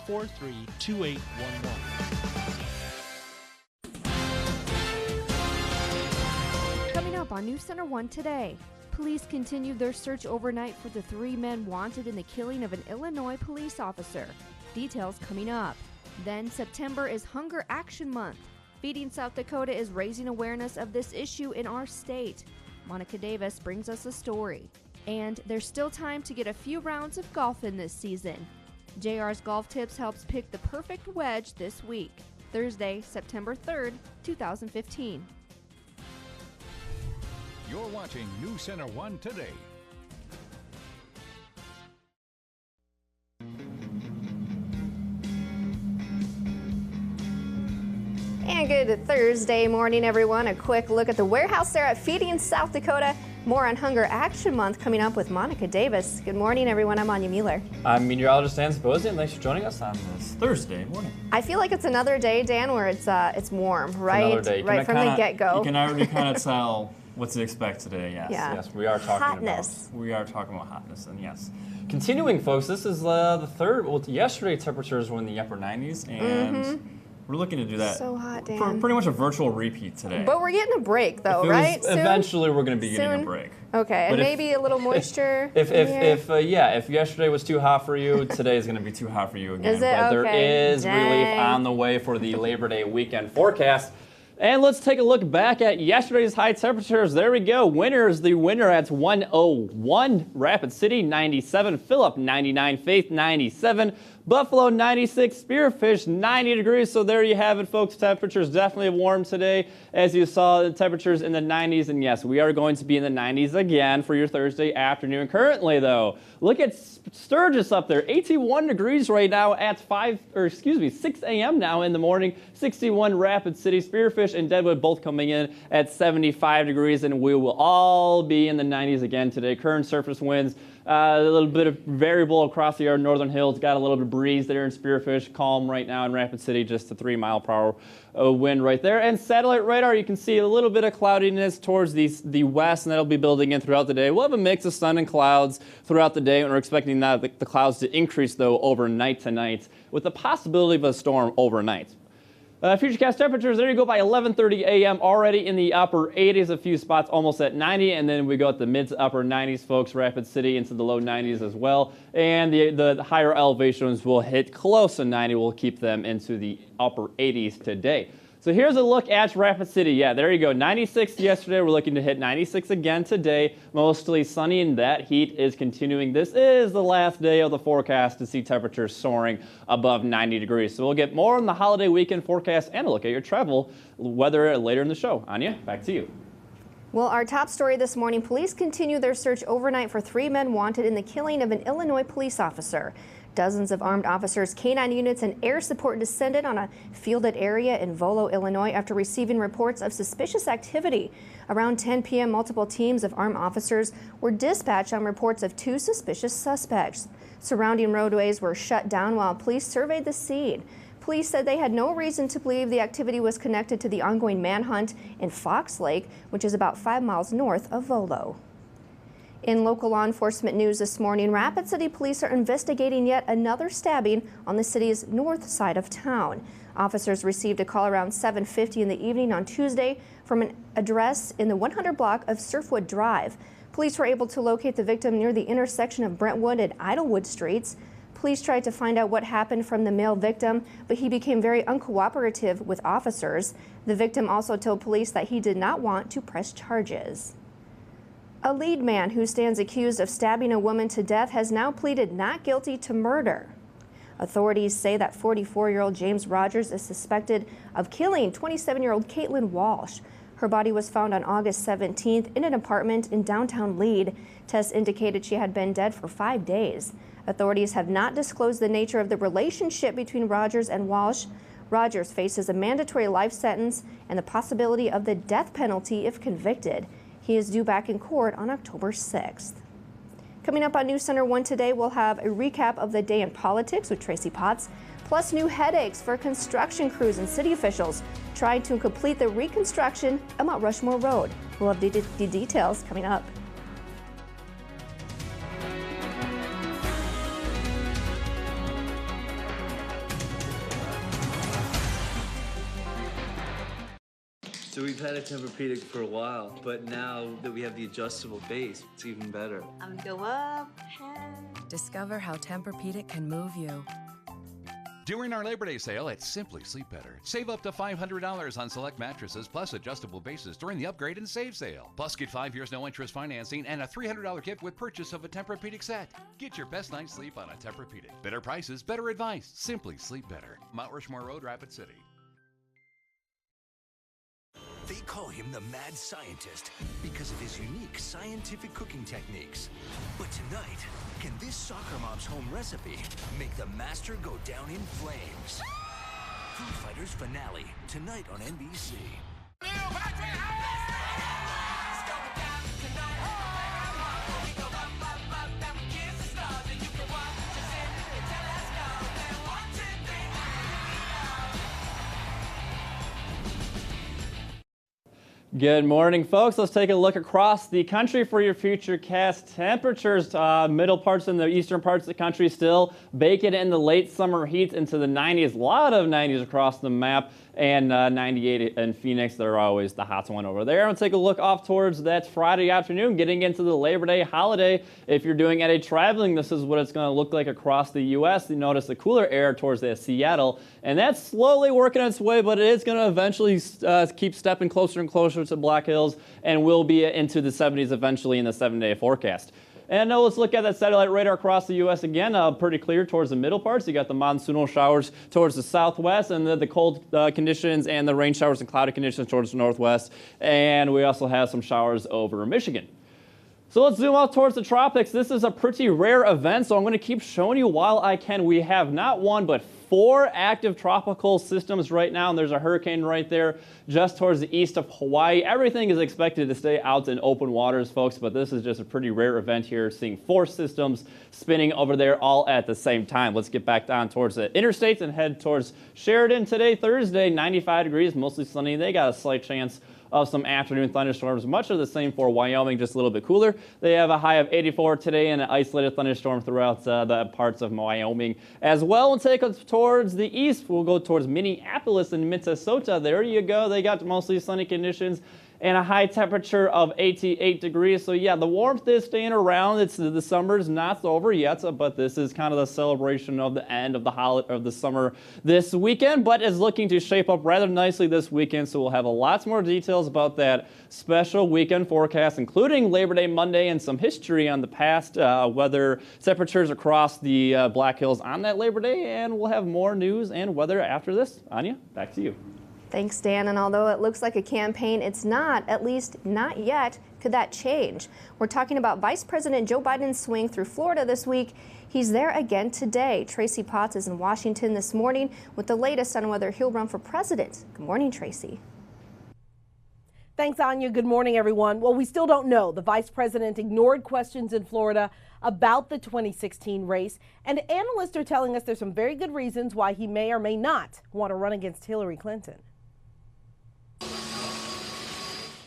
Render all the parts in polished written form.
343-2811. Coming up on NC1 Today, police continued their search overnight for the 3 men wanted in the killing of an Illinois police officer. Details coming up. Then September is Hunger Action Month. Feeding South Dakota is raising awareness of this issue in our state. Monica Davis brings us a story. And there's still time to get a few rounds of golf in this season. JR's Golf Tips helps pick the perfect wedge this week, Thursday, September 3rd, 2015. You're watching NC1 Today. And good Thursday morning, everyone. A quick look at the warehouse there at Feeding South Dakota. More on Hunger Action Month coming up with Monica Davis. Good morning, everyone. I'm Anya Mueller. I'm meteorologist Dan Sposian. Thanks for joining us on this Thursday morning. I feel like it's another day, Dan, where it's warm, right? Another day. Right from the get-go. You can already kind of tell what to expect today. Yes, Yeah. yes, we are talking Hotness. about hotness, and yes. Continuing, folks, this is the third. Well, yesterday temperatures were in the upper 90s, and we're looking to do that. So hot, Dan. For pretty much a virtual repeat today. But we're getting a break, though, If it was- right? Soon? Eventually, we're going to be getting Soon? a break. Okay, and But if- maybe a little moisture. If in here. if yesterday was too hot for you, today is going to be too hot for you again. Is it? But Okay. there is relief Dang. on the way for the Labor Day weekend forecast. And let's take a look back at yesterday's high temperatures. There we go. The winner at 101, Rapid City 97, Phillip 99, Faith 97, Buffalo 96, Spearfish 90 degrees. So there you have it, folks. Temperatures definitely warm today. As you saw, the temperatures in the 90s. And yes, we are going to be in the 90s again for your Thursday afternoon. Currently, though, look at Sturgis up there, 81 degrees right now at 6 a.m. now in the morning. 61 Rapid City, Spearfish, and Deadwood both coming in at 75 degrees, and we will all be in the 90s again today. Current surface winds, a little bit of variable across the northern hills. Got a little bit of breeze there in Spearfish. Calm right now in Rapid City, just a 3-mile-per-hour wind right there. And satellite radar, you can see a little bit of cloudiness towards the west, and that'll be building in throughout the day. We'll have a mix of sun and clouds throughout the day, and we're expecting the clouds to increase, though, overnight tonight, with the possibility of a storm overnight. Futurecast temperatures, there you go, by 11:30 a.m. already in the upper 80s, a few spots almost at 90, and then we go at the mid to upper 90s, folks. Rapid City into the low 90s as well, and the higher elevations will hit close to 90. We'll keep them into the upper 80s today. So here's a look at Rapid City. Yeah, there you go. 96 yesterday. We're looking to hit 96 again today. Mostly sunny, and that heat is continuing. This is the last day of the forecast to see temperatures soaring above 90 degrees. So we'll get more on the holiday weekend forecast and a look at your travel weather later in the show. Anya, back to you. Well, our top story this morning, police continue their search overnight for 3 men wanted in the killing of an Illinois police officer. Dozens of armed officers, K-9 units, and air support descended on a fielded area in Volo, Illinois after receiving reports of suspicious activity. Around 10 p.m., multiple teams of armed officers were dispatched on reports of 2 suspicious suspects. Surrounding roadways were shut down while police surveyed the scene. Police said they had no reason to believe the activity was connected to the ongoing manhunt in Fox Lake, which is about 5 miles north of Volo. In local law enforcement news this morning, Rapid City police are investigating yet another stabbing on the city's north side of town. Officers received a call around 7:50 in the evening on Tuesday from an address in the 100 block of Surfwood Drive. Police were able to locate the victim near the intersection of Brentwood and Idlewood Streets. Police tried to find out what happened from the male victim, but he became very uncooperative with officers. The victim also told police that he did not want to press charges. A lead man who stands accused of stabbing a woman to death has now pleaded not guilty to murder. Authorities say that 44-year-old James Rogers is suspected of killing 27-year-old Caitlin Walsh. Her body was found on August 17th in an apartment in downtown Lead. Tests indicated she had been dead for 5 days. Authorities have not disclosed the nature of the relationship between Rogers and Walsh. Rogers faces a mandatory life sentence and the possibility of the death penalty if convicted. He is due back in court on October 6th. Coming up on NC1 Today, we'll have a recap of the day in politics with Tracy Potts, plus new headaches for construction crews and city officials trying to complete the reconstruction of Mount Rushmore Road. We'll have the details coming up. So we've had a Tempur-Pedic for a while, but now that we have the adjustable base, it's even better. I'm gonna go up. Discover how Tempur-Pedic can move you. During our Labor Day sale at Simply Sleep Better, save up to $500 on select mattresses plus adjustable bases during the Upgrade and Save sale. Plus, get 5 years no interest financing and a $300 gift with purchase of a Tempur-Pedic set. Get your best night's sleep on a Tempur-Pedic. Better prices, better advice. Simply Sleep Better. Mount Rushmore Road, Rapid City. They call him the mad scientist because of his unique scientific cooking techniques. But tonight, can this soccer mom's home recipe make the master go down in flames? Food Fighters finale, tonight on NBC. Good morning, folks. Let's take a look across the country for your futurecast temperatures. Middle parts and the eastern parts of the country still baking in the late summer heat into the 90s. A lot of 90s across the map, and 98 in Phoenix. They're always the hot one over there. We'll take a look off towards that Friday afternoon, getting into the Labor Day holiday. If you're doing any traveling, this is what it's going to look like across the U.S. You notice the cooler air towards Seattle, and that's slowly working its way, but it is going to eventually keep stepping closer and closer to Black Hills, and will be into the 70s eventually in the 7-day forecast. And now let's look at that satellite radar across the U.S. again. Pretty clear towards the middle parts. You got the monsoonal showers towards the southwest, and the cold conditions and the rain showers and cloudy conditions towards the northwest. And we also have some showers over Michigan. So let's zoom out towards the tropics. This is a pretty rare event, so I'm going to keep showing you while I can. We have not one, but 4 active tropical systems right now, and there's a hurricane right there just towards the east of Hawaii. Everything is expected to stay out in open waters, folks, but this is just a pretty rare event here, seeing 4 systems spinning over there all at the same time. Let's get back down towards the interstates and head towards Sheridan today, Thursday, 95 degrees, mostly sunny. They got a slight chance of some afternoon thunderstorms, much of the same for Wyoming, just a little bit cooler. They have a high of 84 today and an isolated thunderstorm throughout the parts of Wyoming as well. And take us towards the east. We'll go towards Minneapolis and Minnesota. There you go. They got mostly sunny conditions and a high temperature of 88 degrees. So yeah, the warmth is staying around. The summer's not over yet, but this is kind of the celebration of the end of the summer this weekend, but is looking to shape up rather nicely this weekend. So we'll have lots more details about that special weekend forecast, including Labor Day Monday and some history on the past weather temperatures across the Black Hills on that Labor Day. And we'll have more news and weather after this. Anya, back to you. Thanks, Dan. And although it looks like a campaign, it's not, at least not yet. Could that change? We're talking about Vice President Joe Biden's swing through Florida this week. He's there again today. Tracy Potts is in Washington this morning with the latest on whether he'll run for president. Good morning, Tracy. Thanks, Anya. Good morning, everyone. Well, we still don't know. The vice president ignored questions in Florida about the 2016 race, and analysts are telling us there's some very good reasons why he may or may not want to run against Hillary Clinton.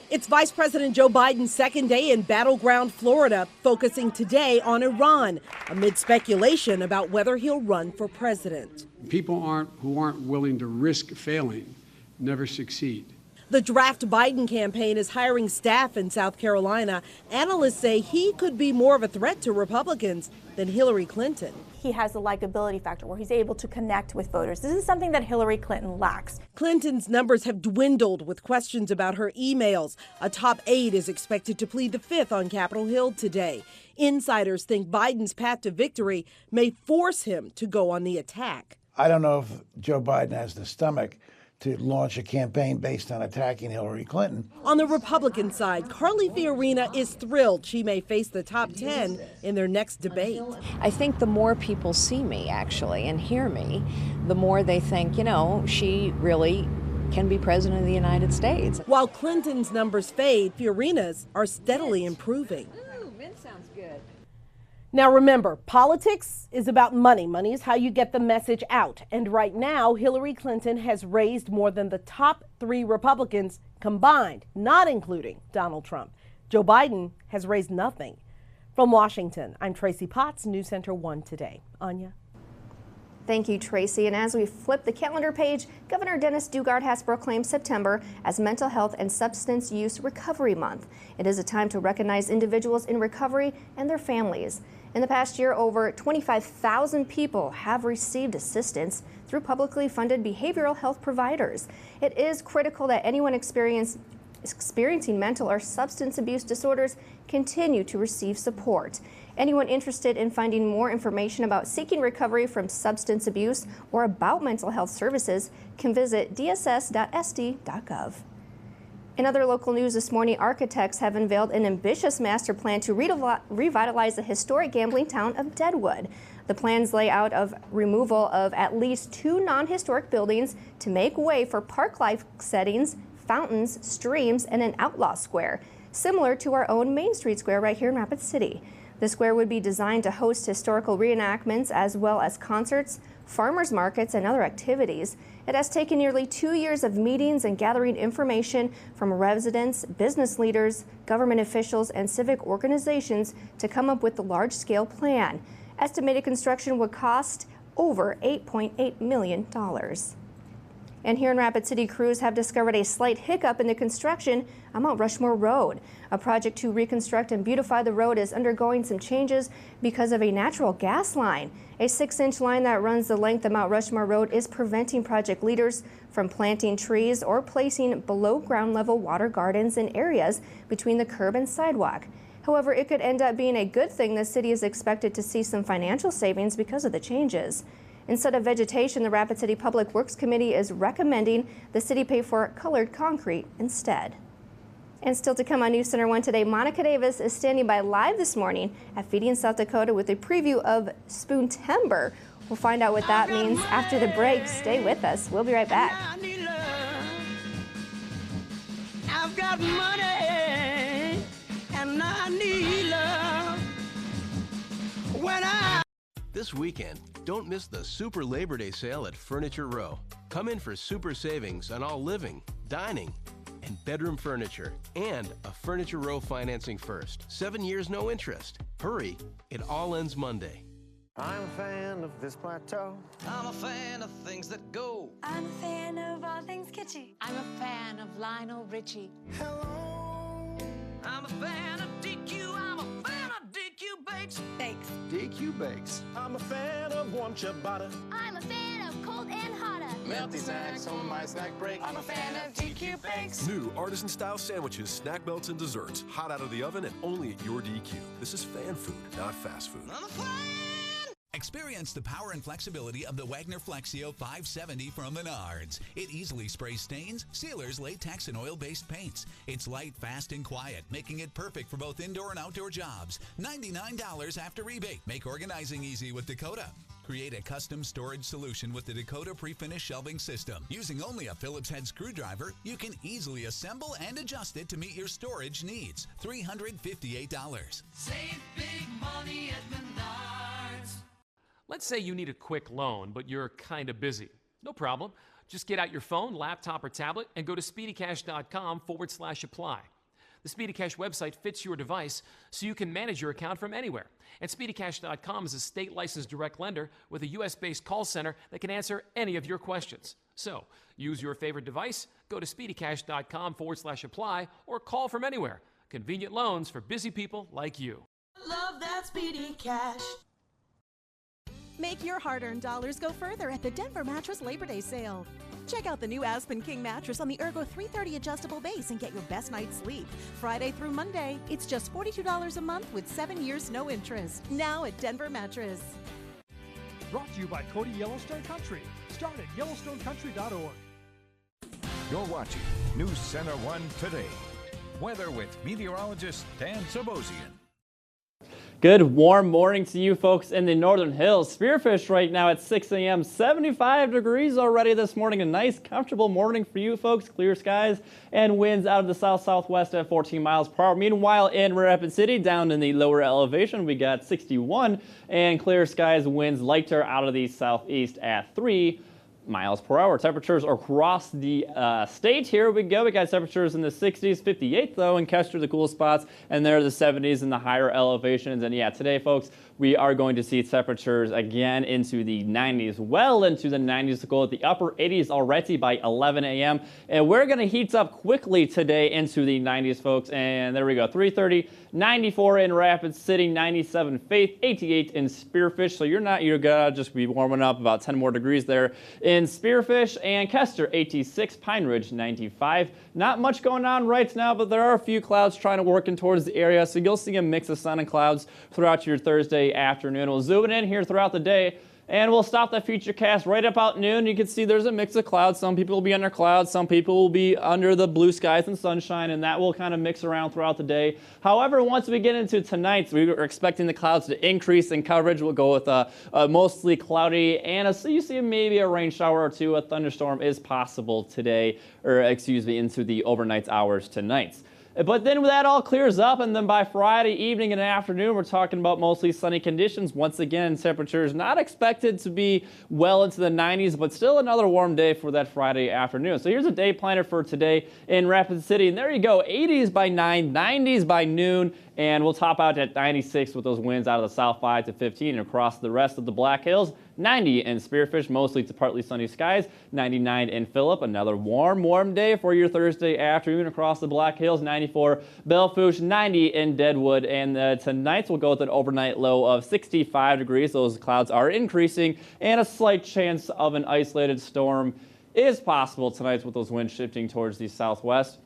It's Vice President Joe Biden's second day in battleground Florida, focusing today on Iran, amid speculation about whether he'll run for president. People who aren't willing to risk failing never succeed. The draft Biden campaign is hiring staff in South Carolina. Analysts say he could be more of a threat to Republicans than Hillary Clinton. He has a likability factor where he's able to connect with voters. This is something that Hillary Clinton lacks. Clinton's numbers have dwindled with questions about her emails. A top aide is expected to plead the fifth on Capitol Hill today. Insiders think Biden's path to victory may force him to go on the attack. I don't know if Joe Biden has the stomach to launch a campaign based on attacking Hillary Clinton. On the Republican side, Carly Fiorina is thrilled she may face the top 10 in their next debate. I think the more people see me, actually, and hear me, the more they think, you know, she really can be president of the United States. While Clinton's numbers fade, Fiorina's are steadily improving. Ooh, mint sounds good. Now remember, politics is about money. Money is how you get the message out. And right now, Hillary Clinton has raised more than the top 3 Republicans combined, not including Donald Trump. Joe Biden has raised nothing. From Washington, I'm Tracy Potts, News Center 1 Today. Anya. Thank you, Tracy. And as we flip the calendar page, Governor Dennis Dugard has proclaimed September as Mental Health and Substance Use Recovery Month. It is a time to recognize individuals in recovery and their families. In the past year, over 25,000 people have received assistance through publicly funded behavioral health providers. It is critical that anyone experiencing mental or substance abuse disorders continue to receive support. Anyone interested in finding more information about seeking recovery from substance abuse or about mental health services can visit dss.sd.gov. In other local news this morning, architects have unveiled an ambitious master plan to revitalize the historic gambling town of Deadwood. The plans lay out of removal of at least 2 non-historic buildings to make way for park-like settings, fountains, streams, and an outlaw square, similar to our own Main Street Square right here in Rapid City. The square would be designed to host historical reenactments as well as concerts, farmers markets, and other activities. It has taken nearly 2 years of meetings and gathering information from residents, business leaders, government officials, and civic organizations to come up with the large-scale plan. Estimated construction would cost over $8.8 million. And here in Rapid City, crews have discovered a slight hiccup in the construction on Mount Rushmore Road. A project to reconstruct and beautify the road is undergoing some changes because of a natural gas line. A 6-inch line that runs the length of Mount Rushmore Road is preventing project leaders from planting trees or placing below ground level water gardens in areas between the curb and sidewalk. However, it could end up being a good thing. The city is expected to see some financial savings because of the changes. Instead of vegetation, the Rapid City Public Works Committee is recommending the city pay for colored concrete instead. And still to come on News Center 1 Today, Monica Davis is standing by live this morning at Feeding South Dakota with a preview of Spoontember. We'll find out what that means after the break. Stay with us. We'll be right back. I've got money and I need love. This weekend, don't miss the Super Labor Day sale at Furniture Row. Come in for super savings on all living, dining, and bedroom furniture, and a Furniture Row financing first. 7 years, no interest. Hurry, it all ends Monday. I'm a fan of this plateau. I'm a fan of things that go. I'm a fan of all things kitschy. I'm a fan of Lionel Richie. Hello. I'm a fan of DQ. I'm a fan of DQ Bakes. Bakes. DQ Bakes. I'm a fan of warm ciabatta. I'm a fan of cold and hotter. Melty snacks on my snack break. I'm a fan of DQ Bakes. New artisan-style sandwiches, snack melts, and desserts. Hot out of the oven and only at your DQ. This is fan food, not fast food. I'm a fan. Experience the power and flexibility of the Wagner Flexio 570 from Menards. It easily sprays stains, sealers, latex, and oil-based paints. It's light, fast, and quiet, making it perfect for both indoor and outdoor jobs. $99 after rebate. Make organizing easy with Dakota. Create a custom storage solution with the Dakota pre-finished shelving system. Using only a Phillips head screwdriver, you can easily assemble and adjust it to meet your storage needs. $358. Save big money at Menards. Let's say you need a quick loan, but you're kind of busy. No problem. Just get out your phone, laptop, or tablet and go to speedycash.com/apply. The SpeedyCash website fits your device so you can manage your account from anywhere. And SpeedyCash.com is a state-licensed direct lender with a U.S.-based call center that can answer any of your questions. So, use your favorite device, go to SpeedyCash.com/apply, or call from anywhere. Convenient loans for busy people like you. Love that Speedy Cash. Make your hard-earned dollars go further at the Denver Mattress Labor Day sale. Check out the new Aspen King mattress on the Ergo 330 adjustable base and get your best night's sleep. Friday through Monday, it's just $42 a month with 7 years no interest. Now at Denver Mattress. Brought to you by Cody Yellowstone Country. Start at YellowstoneCountry.org. You're watching News Center 1 Today. Weather with meteorologist Dan Sabosian. Good warm morning to you folks in the Northern Hills. Spearfish right now at 6 a.m. 75 degrees already this morning. A nice comfortable morning for you folks. Clear skies and winds out of the south-southwest at 14 miles per hour. Meanwhile, in Rapid City, down in the lower elevation, we got 61 and clear skies, winds lighter out of the southeast at 3 miles per hour. Temperatures across the state. Here we go. We got temperatures in the 60s, 58 though in Kester, the cool spots, and there are the 70s in the higher elevations. And yeah, today folks, we are going to see temperatures again into the 90s, well into the 90s, to go at the upper 80s already by 11 a.m. And we're going to heat up quickly today into the 90s, folks. And there we go, 3:30, 94 in Rapid City, 97 Faith, 88 in Spearfish. So you're gonna just be warming up about 10 more degrees there in Spearfish. And Kester, 86, Pine Ridge, 95. Not much going on right now, but there are a few clouds trying to work in towards the area. So you'll see a mix of sun and clouds throughout your Thursday afternoon. We'll zoom in here throughout the day. And we'll stop that feature cast right about noon. You can see there's a mix of clouds. Some people will be under clouds. Some people will be under the blue skies and sunshine, and that will kind of mix around throughout the day. However, once we get into tonight, we are expecting the clouds to increase in coverage. We'll go with a mostly cloudy, and so you see maybe a rain shower or two. A thunderstorm is possible today, or excuse me, into the overnight hours tonight. But then that all clears up, and then by Friday evening and afternoon, we're talking about mostly sunny conditions. Once again, temperatures not expected to be well into the 90s, but still another warm day for that Friday afternoon. So here's a day planner for today in Rapid City, and there you go, 80s by 9, 90s by noon, and we'll top out at 96 with those winds out of the south 5 to 15 across the rest of the Black Hills. 90 in Spearfish, mostly to partly sunny skies. 99 in Phillip, another warm day for your Thursday afternoon across the Black Hills. 94 Belfouche, 90 in Deadwood, and tonight we'll go with an overnight low of 65 degrees. Those clouds are increasing, and a slight chance of an isolated storm is possible tonight with those winds shifting towards the southwest,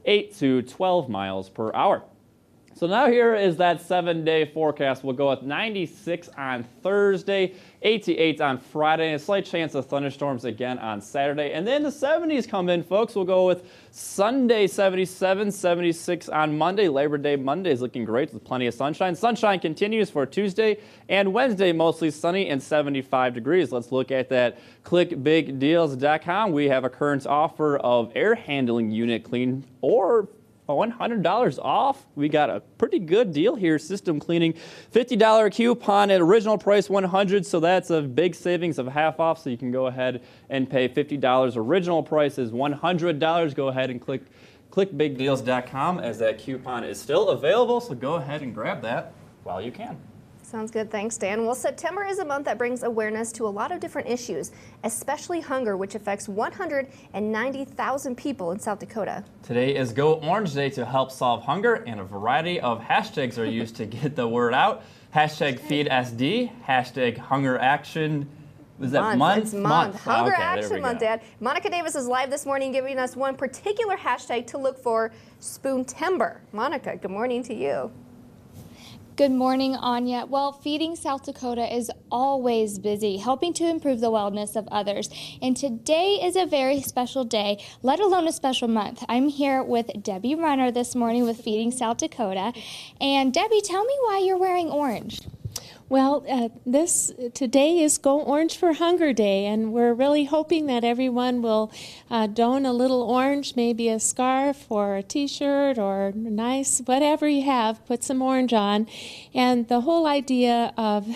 8 to 12 miles per hour. So now here is that 7-day forecast. We'll go with 96 on Thursday, 88 on Friday, and a slight chance of thunderstorms again on Saturday. And then the 70s come in, folks. We'll go with Sunday, 77, 76 on Monday. Labor Day Monday is looking great with plenty of sunshine. Sunshine continues for Tuesday and Wednesday, mostly sunny and 75 degrees. Let's look at that clickbigdeals.com. We have a current offer of air handling unit clean or $100 off. We got a pretty good deal here. System cleaning, $50 coupon at original price $100, so that's a big savings of half off. So you can go ahead and pay $50. Original price is $100. Go ahead and click clickbigdeals.com as that coupon is still available. So go ahead and grab that while you can. Sounds good. Thanks, Dan. Well, September is a month that brings awareness to a lot of different issues, especially hunger, which affects 190,000 people in South Dakota. Today is Go Orange Day to help solve hunger, and a variety of hashtags are used to get the word out. Hashtag FeedSD, hashtag Hunger Action. Was that month? It's month. Hunger okay, Action Month, Dad. Monica Davis is live this morning giving us one particular hashtag to look for, Spoon Timber. Monica, good morning to you. Good morning, Anya. Well, Feeding South Dakota is always busy, helping to improve the wellness of others. And today is a very special day, let alone a special month. I'm here with Debbie Runner this morning with Feeding South Dakota. And Debbie, tell me why you're wearing orange. Well, today is Go Orange for Hunger Day, and we're really hoping that everyone will don a little orange, maybe a scarf or a t-shirt or nice, whatever you have, put some orange on. And the whole idea of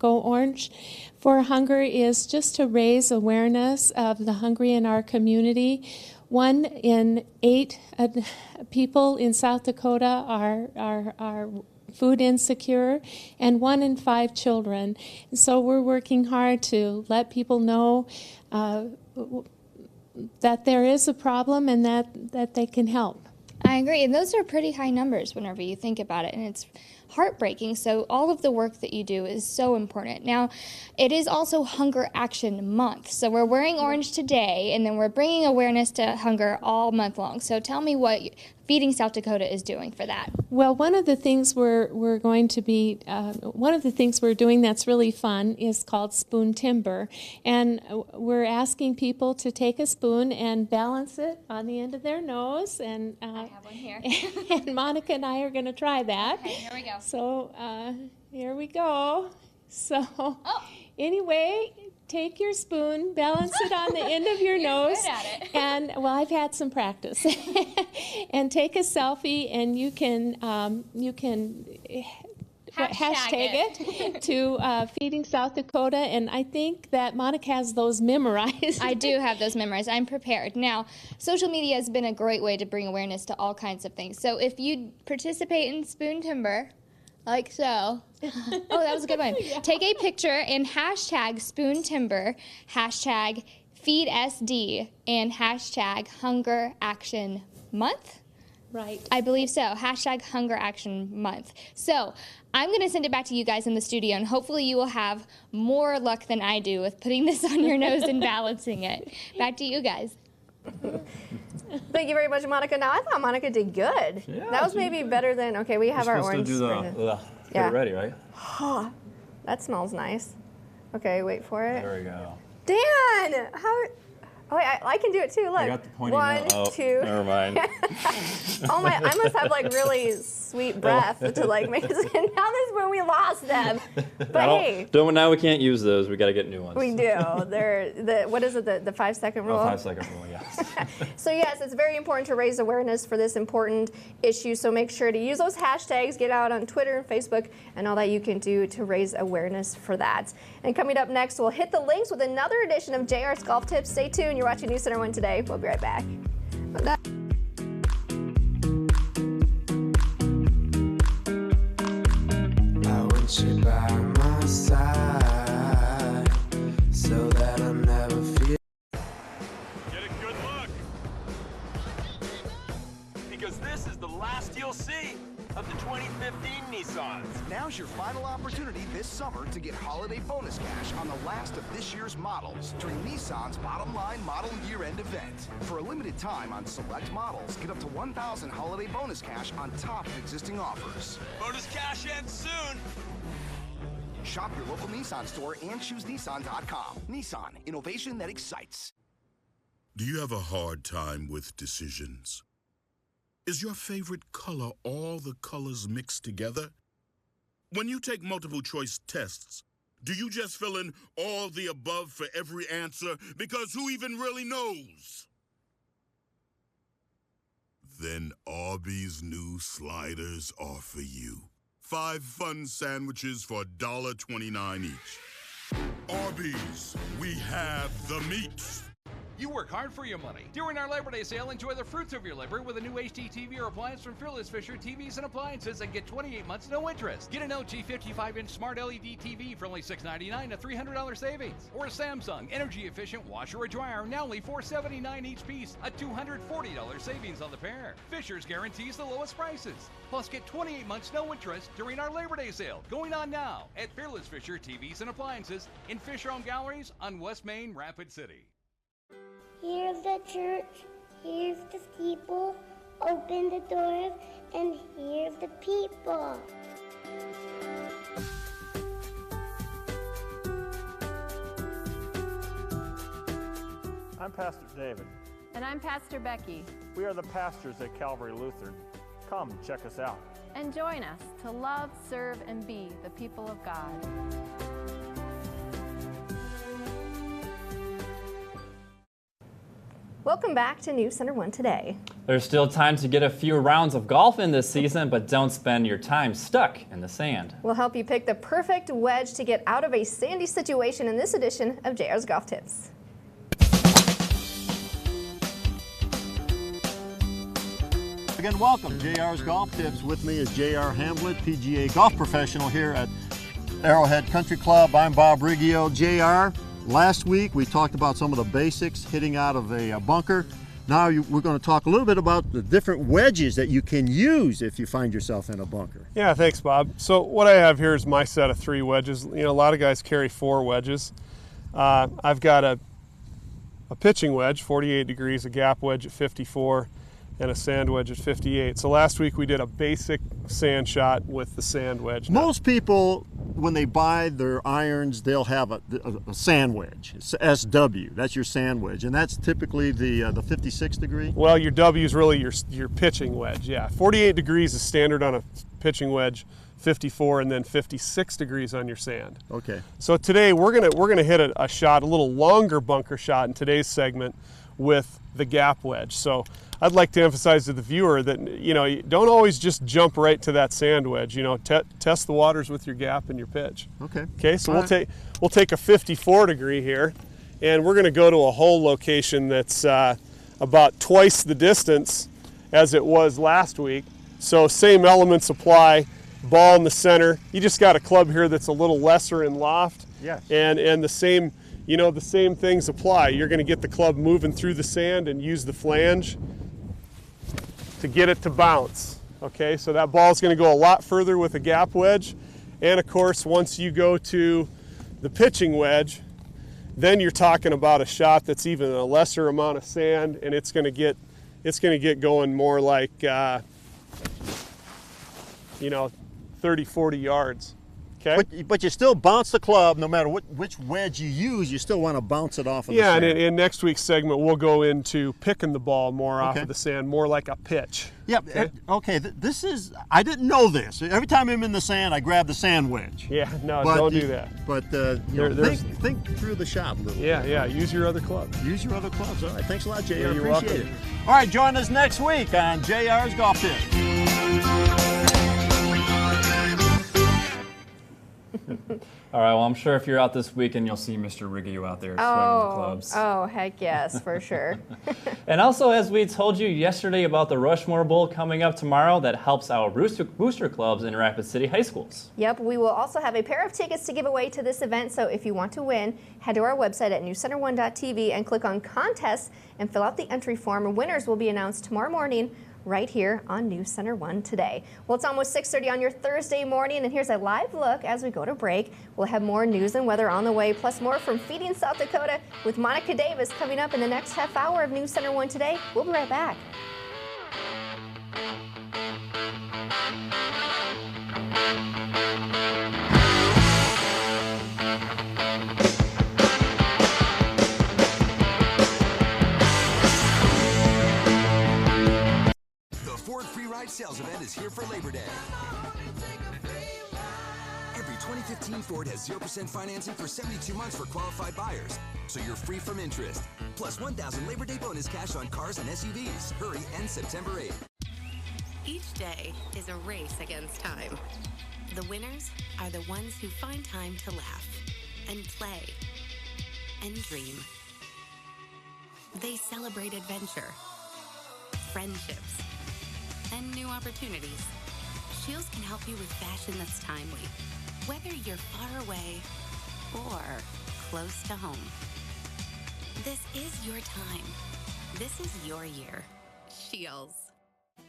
Go Orange for Hunger is just to raise awareness of the hungry in our community. 1 in 8 people in South Dakota are food insecure, and 1 in 5 children. So we're working hard to let people know that there is a problem and that they can help. I agree, and those are pretty high numbers whenever you think about it, and it's heartbreaking. So all of the work that you do is so important. Now, it is also Hunger Action Month. So we're wearing orange today, and then we're bringing awareness to hunger all month long. So tell me what Feeding South Dakota is doing for that. Well, one of the things we're doing that's really fun is called Spoon Timber, and we're asking people to take a spoon and balance it on the end of their nose. And I have one here. And Monica and I are going to try that. Okay, here we go. So here we go. So anyway, take your spoon, balance it on the end of your nose, good at it. and well, I've had some practice. And take a selfie, and you can hashtag it to Feeding South Dakota, and I think that Monica has those memorized. I do have those memorized. I'm prepared. Now, social media has been a great way to bring awareness to all kinds of things. So if you participate in Spoon Timber, Like so. Oh, that was a good one. Yeah. Take a picture and hashtag Spoon Timber, hashtag Feed SD, and hashtag Hunger Action Month. Right. I believe so. Hashtag Hunger Action Month. So I'm going to send it back to you guys in the studio, and hopefully you will have more luck than I do with putting this on your nose and balancing it. Back to you guys. Thank you very much, Monica. Now, I thought Monica did good. Yeah, that was maybe better than, okay, we have our orange. You're supposed to do the, get it ready, right? That smells nice. Okay, wait for it. There we go. Dan! How? Oh, wait, I can do it too. Look. I got the pointy One, nail. two. Never mind. Oh my! I must have like really sweet breath to like make it. Now this is when we lost them. But hey, now we can't use those. We got to get new ones. we do. They're what is it? The 5-second rule. 5-second rule. Yes. So yes, it's very important to raise awareness for this important issue. So make sure to use those hashtags. Get out on Twitter and Facebook and all that you can do to raise awareness for that. And coming up next, we'll hit the links with another edition of JR's Golf Tips. Stay tuned. You're watching News Center 1 Today. We'll be right back. I want you by my side so that I never feel. Get a good look. Because this is the last you'll see of the 2015 Nissans. Now's your final opportunity this summer to get holiday bonus cash on the last of this year's models during Nissan's Bottom Line Model Year-End event. For a limited time on select models, get up to $1,000 holiday bonus cash on top of existing offers. Bonus cash ends soon. Shop your local Nissan store and choose Nissan.com. Nissan, innovation that excites. Do you have a hard time with decisions? Is your favorite color all the colors mixed together? When you take multiple choice tests, do you just fill in all the above for every answer? Because who even really knows? Then Arby's new sliders are for you. 5 fun sandwiches for $1.29 each. Arby's, we have the meats. You work hard for your money. During our Labor Day sale, enjoy the fruits of your labor with a new HD TV or appliance from Fearless Fisher TVs and Appliances and get 28 months no interest. Get an LG 55-inch smart LED TV for only $699, a $300 savings. Or a Samsung energy-efficient washer or dryer, now only $479 each piece, a $240 savings on the pair. Fisher's guarantees the lowest prices. Plus, get 28 months no interest during our Labor Day sale, going on now at Fearless Fisher TVs and Appliances in Fisher Home Galleries on West Main, Rapid City. Here's the church, here's the steeple, open the doors, and here's the people. I'm Pastor David. And I'm Pastor Becky. We are the pastors at Calvary Lutheran. Come check us out. And join us to love, serve, and be the people of God. Welcome back to News Center 1 Today. There's still time to get a few rounds of golf in this season, but don't spend your time stuck in the sand. We'll help you pick the perfect wedge to get out of a sandy situation in this edition of JR's Golf Tips. Again, welcome. JR's Golf Tips. With me is J.R. Hamblett, PGA golf professional here at Arrowhead Country Club. I'm Bob Riggio. JR, last week we talked about some of the basics, hitting out of a bunker. Now we're going to talk a little bit about the different wedges that you can use if you find yourself in a bunker. Yeah, thanks, Bob. So what I have here is my set of 3 wedges. You know, a lot of guys carry 4 wedges. I've got a pitching wedge, 48 degrees, a gap wedge at 54, and a sand wedge at 58. So last week we did a basic sand shot with the sand wedge. Most people, when they buy their irons, they'll have a sand wedge. It's SW, that's your sand wedge, and that's typically the 56 degree? Well, your W is really your pitching wedge, yeah. 48 degrees is standard on a pitching wedge, 54 and then 56 degrees on your sand. Okay. So today we're gonna hit a shot, a little longer bunker shot in today's segment with the gap wedge. So I'd like to emphasize to the viewer that, you know, you don't always just jump right to that sand wedge. You know, test the waters with your gap and your pitch. Okay. Okay, so we'll take a 54 degree here, and we're going to go to a hole location that's about twice the distance as it was last week. So same elements apply. ball in the center. You just got a club here that's a little lesser in loft. Yes. And the same, you know, the same things apply. You're going to get the club moving through the sand and use the flange to get it to bounce. Okay, so that ball's going to go a lot further with a gap wedge. And of course, once you go to the pitching wedge, then you're talking about a shot that's even a lesser amount of sand, and it's going to get going more like you know, 30, 40 yards. Okay. But you still bounce the club no matter which wedge you use. You still want to bounce it off of the sand. Yeah, and in next week's segment, we'll go into picking the ball more off of the sand, more like a pitch. Yeah, okay, this is, I didn't know this. Every time I'm in the sand, I grab the sand wedge. Yeah, no, don't do that. But think through the shot a little bit. Yeah, use your other club. Use your other clubs. All right, thanks a lot, JR. Yeah, you're Appreciate welcome. it. All right, join us next week on JR's Golf Tips. All right, well, I'm sure if you're out this weekend, you'll see Mr. Riggio out there swinging the clubs. Oh, heck yes, for sure. And also, as we told you yesterday about the Rushmore Bowl coming up tomorrow, that helps our booster clubs in Rapid City high schools. Yep, we will also have a pair of tickets to give away to this event, so if you want to win, head to our website at newscenter1.tv and click on Contests and fill out the entry form, and winners will be announced tomorrow morning right here on News Center 1 Today. Well, it's almost 6:30 on your Thursday morning, and here's a live look as we go to break. We'll have more news and weather on the way, plus more from Feeding South Dakota with Monica Davis coming up in the next half hour of News Center 1 Today. We'll be right back. Free ride sales event is here for Labor Day. Every 2015 Ford has 0% financing for 72 months for qualified buyers, so you're free from interest. Plus $1,000 Labor Day bonus cash on cars and SUVs. Hurry, ends September 8th. Each day is a race against time. The winners are the ones who find time to laugh and play and dream. They celebrate adventure, friendships, and new opportunities. Scheels can help you with fashion that's timely, whether you're far away or close to home. This is your time. This is your year. Scheels.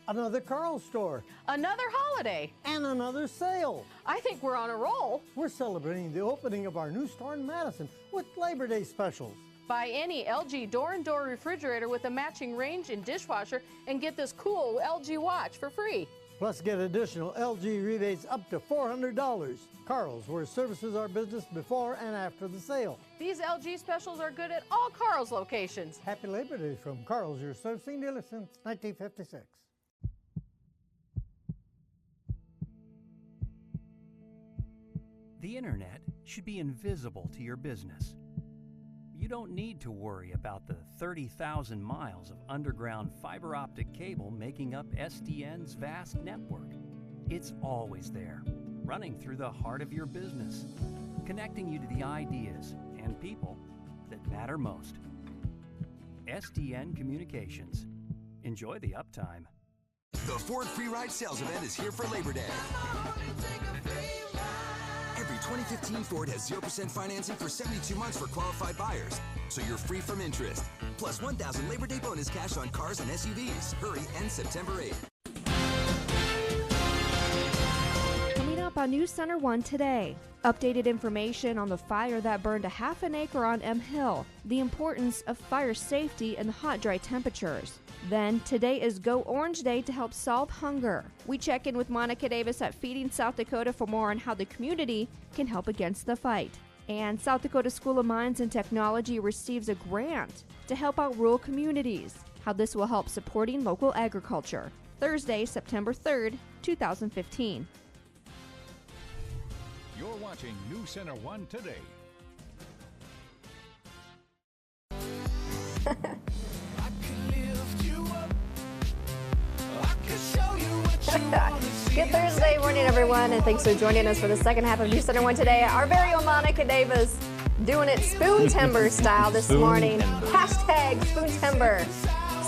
Another Carl's store. Another holiday. And another sale. I think we're on a roll. We're celebrating the opening of our new store in Madison with Labor Day specials. Buy any LG door-and-door refrigerator with a matching range and dishwasher and get this cool LG watch for free. Plus get additional LG rebates up to $400. Carl's, where services are business before and after the sale. These LG specials are good at all Carl's locations. Happy Labor Day from Carl's, your servicing dealer since 1956. The internet should be invisible to your business. You don't need to worry about the 30,000 miles of underground fiber optic cable making up SDN's vast network. It's always there, running through the heart of your business, connecting you to the ideas and people that matter most. SDN Communications. Enjoy the uptime. The Ford Free Ride Sales event is here for Labor Day. Every 2015 Ford has 0% financing for 72 months for qualified buyers, so you're free from interest. Plus $1,000 Labor Day bonus cash on cars and SUVs. Hurry, ends September 8th. Coming up on News Center 1 Today. Updated information on the fire that burned a half an acre on M Hill, the importance of fire safety in the hot, dry temperatures. Then, today is Go Orange Day to help solve hunger. We check in with Monica Davis at Feeding South Dakota for more on how the community can help against the fight. And South Dakota School of Mines and Technology receives a grant to help out rural communities. How this will help supporting local agriculture. Thursday, September 3rd, 2015. You're watching News Center 1 Today. Good Thursday morning, everyone, and thanks for joining us for the second half of News Center 1 Today. Our very own Monica Davis doing it spoon timber style this morning. Hashtag spoon timber.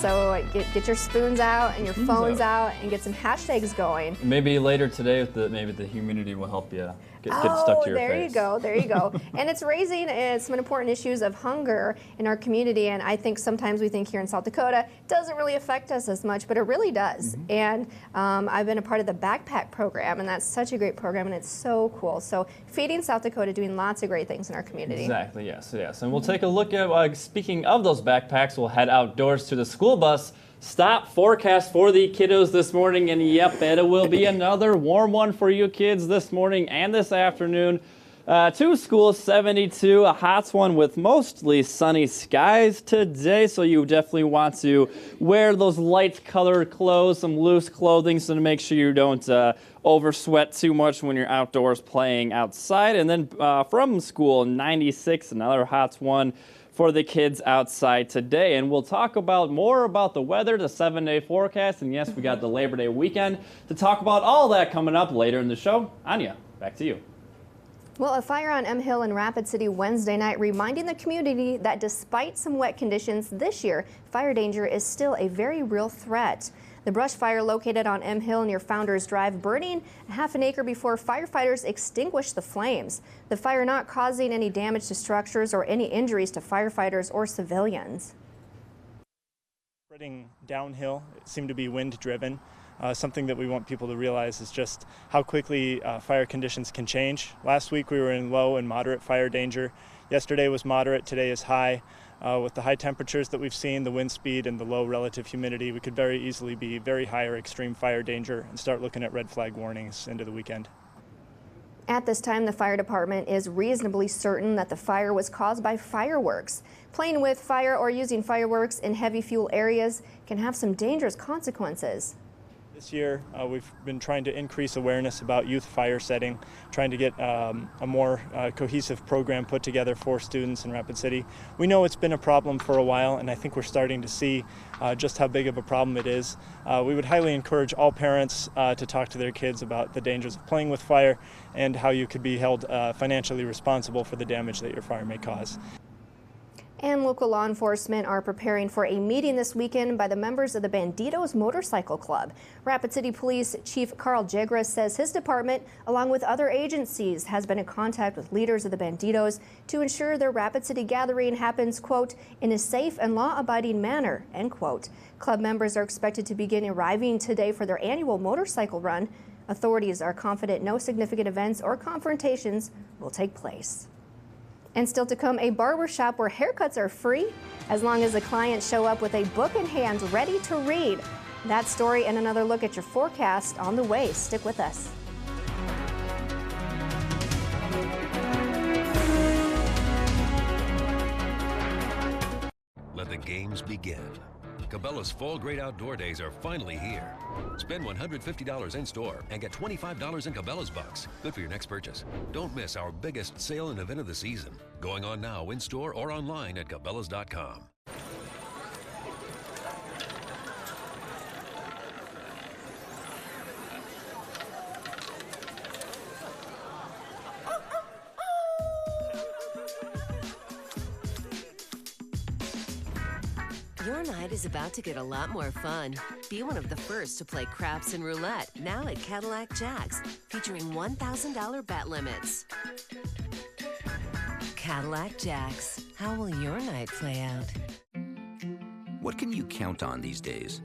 So get your spoons out and your phones out and get some hashtags going. Maybe later today, with maybe the humidity will help you get stuck to your face. There you go. And it's raising some important issues of hunger in our community. And I think sometimes we think here in South Dakota, it doesn't really affect us as much, but it really does. And I've been a part of the backpack program, and that's such a great program, and it's so cool. So Feeding South Dakota doing lots of great things in our community. Exactly, yes. And we'll take a look at, speaking of those backpacks, we'll head outdoors to the school bus stop forecast for the kiddos this morning, and yep, it will be another warm one for you kids this morning and this afternoon. To school, 72, a hot one with mostly sunny skies today, so you definitely want to wear those light colored clothes, some loose clothing, so to make sure you don't over sweat too much when you're outdoors playing outside. And then from school, 96, another hot one for the kids outside today. And we'll talk more about the weather, the 7-day forecast, and yes, we got the Labor Day weekend to talk about all that coming up later in the show. Anya, back to you. Well, a fire on M Hill in Rapid City Wednesday night reminding the community that despite some wet conditions this year, fire danger is still a very real threat. The brush fire located on M Hill near Founders Drive burning half an acre before firefighters extinguished the flames. The fire not causing any damage to structures or any injuries to firefighters or civilians. Spreading downhill, it seemed to be wind driven. Something that we want people to realize is just how quickly fire conditions can change. Last week we were in low and moderate fire danger. Yesterday was moderate, today is high. With the high temperatures that we've seen, the wind speed, and the low relative humidity, we could very easily be very high or extreme fire danger and start looking at red flag warnings into the weekend. At this time, the fire department is reasonably certain that the fire was caused by fireworks. Playing with fire or using fireworks in heavy fuel areas can have some dangerous consequences. This year, we've been trying to increase awareness about youth fire setting, trying to get a more cohesive program put together for students in Rapid City. We know it's been a problem for a while, and I think we're starting to see just how big of a problem it is. We would highly encourage all parents to talk to their kids about the dangers of playing with fire and how you could be held financially responsible for the damage that your fire may cause. And local law enforcement are preparing for a meeting this weekend by the members of the Banditos Motorcycle Club. Rapid City Police Chief Carl Jegras says his department, along with other agencies, has been in contact with leaders of the Banditos to ensure their Rapid City gathering happens, quote, in a safe and law-abiding manner, end quote. Club members are expected to begin arriving today for their annual motorcycle run. Authorities are confident no significant events or confrontations will take place. And still to come, a barber shop where haircuts are free as long as the clients show up with a book in hand ready to read. That story and another look at your forecast on the way. Stick with us. Let the games begin. Cabela's Fall Great Outdoor Days are finally here. Spend $150 in store and get $25 in Cabela's bucks. Good for your next purchase. Don't miss our biggest sale and event of the season. Going on now in store or online at Cabela's.com. Your night is about to get a lot more fun. Be one of the first to play craps and roulette now at Cadillac Jacks, featuring $1,000 bet limits. Cadillac Jacks, how will your night play out? What can you count on these days?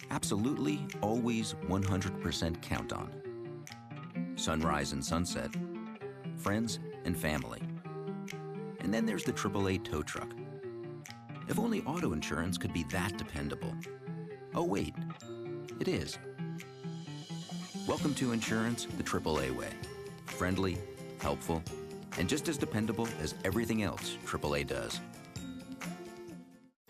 Absolutely, always, 100% count on. Sunrise and sunset, friends and family. And then there's the AAA tow truck. If only auto insurance could be that dependable. Oh wait, it is. Welcome to insurance the AAA way. Friendly, helpful, and just as dependable as everything else AAA does.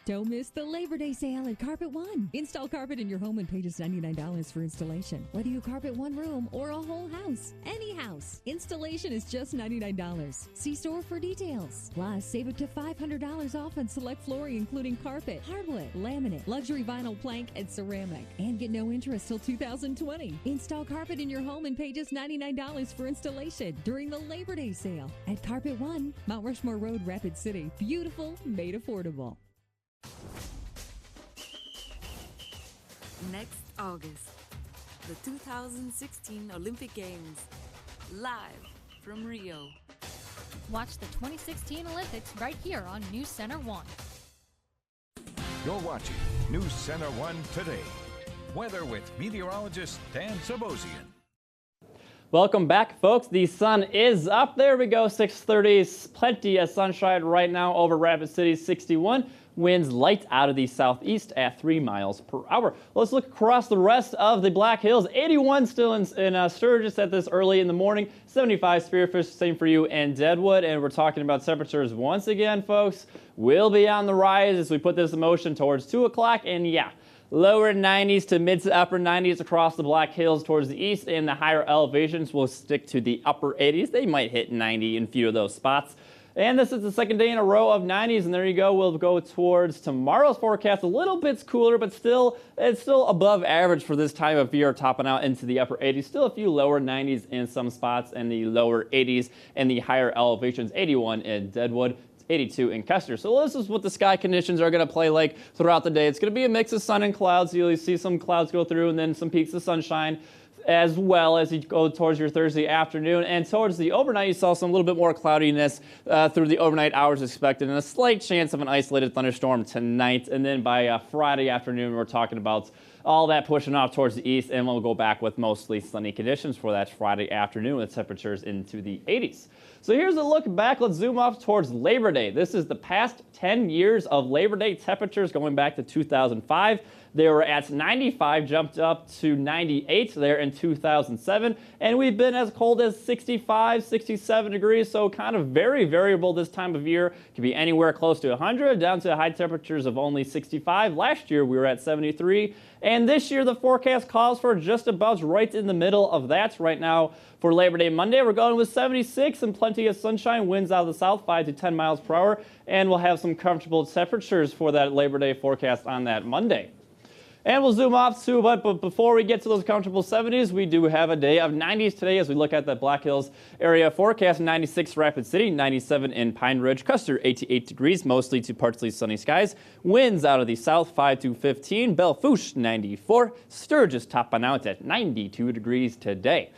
Don't miss the Labor Day sale at Carpet One. Install carpet in your home and pay just $99 for installation. Whether you carpet one room or a whole house, any house, installation is just $99. See store for details. Plus, save up to $500 off on select flooring, including carpet, hardwood, laminate, luxury vinyl plank, and ceramic. And get no interest till 2020. Install carpet in your home and pay just $99 for installation during the Labor Day sale at Carpet One, Mount Rushmore Road, Rapid City. Beautiful, made affordable. next August. The 2016 Olympic Games, live from Rio. Watch the 2016 Olympics right here on News Center 1. You're watching News Center 1 Today. Weather with meteorologist Dan Sabosian. Welcome back, folks. The sun is up. There we go, 6:30. Plenty of sunshine right now over Rapid City, 61. Winds light out of the southeast at 3 miles per hour. Let's look across the rest of the Black Hills. 81 still in Sturgis at this early in the morning. 75 Spearfish, same for you in Deadwood. And we're talking about temperatures once again, folks. Will be on the rise as we put this in motion towards 2 o'clock. And yeah, lower 90s to mid to upper 90s across the Black Hills towards the east, and the higher elevations will stick to the upper 80s. They might hit 90 in a few of those spots. And this is the second day in a row of 90s, and there you go. We'll go towards tomorrow's forecast. A little bit cooler, but it's still above average for this time of year, topping out into the upper 80s. Still a few lower 90s in some spots, and the lower 80s and the higher elevations. 81 in Deadwood, 82 in Custer. So this is what the sky conditions are going to play like throughout the day. It's going to be a mix of sun and clouds. You'll see some clouds go through, and then some peaks of sunshine, as well as you go towards your Thursday afternoon. And towards the overnight, you saw some little bit more cloudiness through the overnight hours expected, and a slight chance of an isolated thunderstorm tonight. And then by Friday afternoon, we're talking about all that pushing off towards the east, and we'll go back with mostly sunny conditions for that Friday afternoon with temperatures into the 80s. So here's a look back. Let's zoom off towards Labor Day. This is the past 10 years of Labor Day temperatures going back to 2005. They were at 95, jumped up to 98 there in 2007. And we've been as cold as 65, 67 degrees. So kind of very variable this time of year. Could be anywhere close to 100 down to high temperatures of only 65. Last year we were at 73. And this year the forecast calls for just about right in the middle of that right now. For Labor Day Monday, we're going with 76 and plenty of sunshine, winds out of the south 5 to 10 miles per hour. And we'll have some comfortable temperatures for that Labor Day forecast on that Monday. And we'll zoom off too, but before we get to those comfortable 70s, we do have a day of 90s today as we look at the Black Hills area forecast. 96 Rapid City, 97 in Pine Ridge, Custer 88 degrees, mostly to partly sunny skies. Winds out of the south 5 to 15, Belle Fourche 94, Sturgis topping out at 92 degrees today.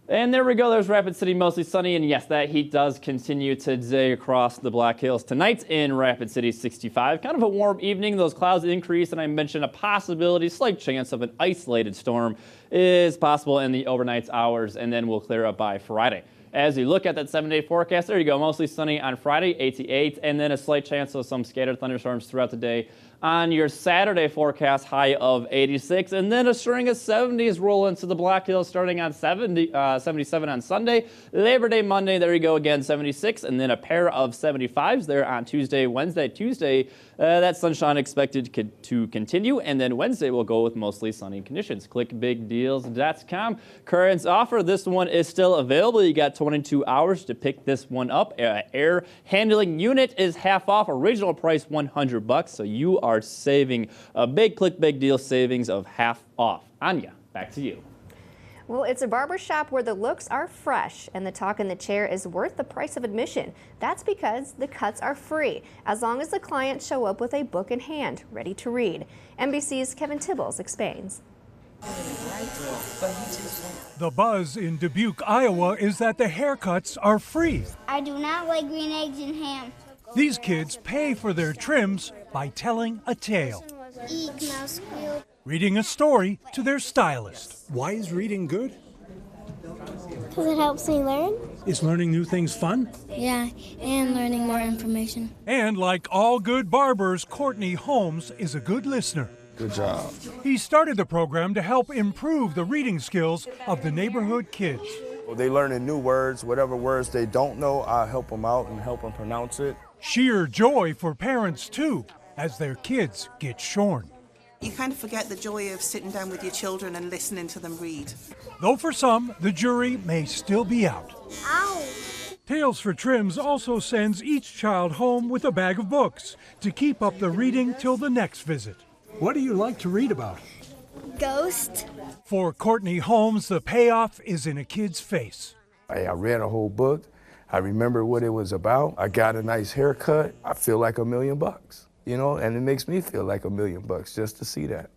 And there we go, there's Rapid City, mostly sunny, and yes, that heat does continue today across the Black Hills. Tonight in Rapid City, 65. Kind of a warm evening, those clouds increase, and I mentioned a possibility, slight chance of an isolated storm is possible in the overnight hours, and then we'll clear up by Friday. As you look at that 7-day forecast, there you go, mostly sunny on Friday, 88, and then a slight chance of some scattered thunderstorms throughout the day. On your Saturday forecast, high of 86, and then a string of 70s roll into the Black Hills starting on 77 on Sunday. Labor Day Monday, there you go again, 76, and then a pair of 75s there on Tuesday, Wednesday. Tuesday, that sunshine expected to continue, and then Wednesday we'll go with mostly sunny conditions. ClickBigDeals.com. Current offer, this one is still available. You got 22 hours to pick this one up. Air handling unit is half off, original price $100, so you are saving a big Click Big Deal savings of half off. Anya, back to you. Well, it's a barber shop where the looks are fresh and the talk in the chair is worth the price of admission. That's because the cuts are free, as long as the clients show up with a book in hand, ready to read. NBC's Kevin Tibbles explains. The buzz in Dubuque, Iowa is that the haircuts are free. I do not like green eggs and ham. These kids pay for their trims by telling a tale, Eek, mouse squeal. reading a story to their stylist. Why is reading good? Because it helps me learn. Is learning new things fun? Yeah, and learning more information. And like all good barbers, Courtney Holmes is a good listener. Good job. He started the program to help improve the reading skills of the neighborhood kids. They learning new words. Whatever words they don't know, I'll help them out and help them pronounce it. Sheer joy for parents, too, as their kids get shorn. You kind of forget the joy of sitting down with your children and listening to them read. Though for some, the jury may still be out. Ow! Tales for Trims also sends each child home with a bag of books to keep up the reading till the next visit. What do you like to read about? Ghost. For Courtney Holmes, the payoff is in a kid's face. I read a whole book. I remember what it was about. I got a nice haircut. I feel like $1 million, you know, and it makes me feel like $1 million just to see that.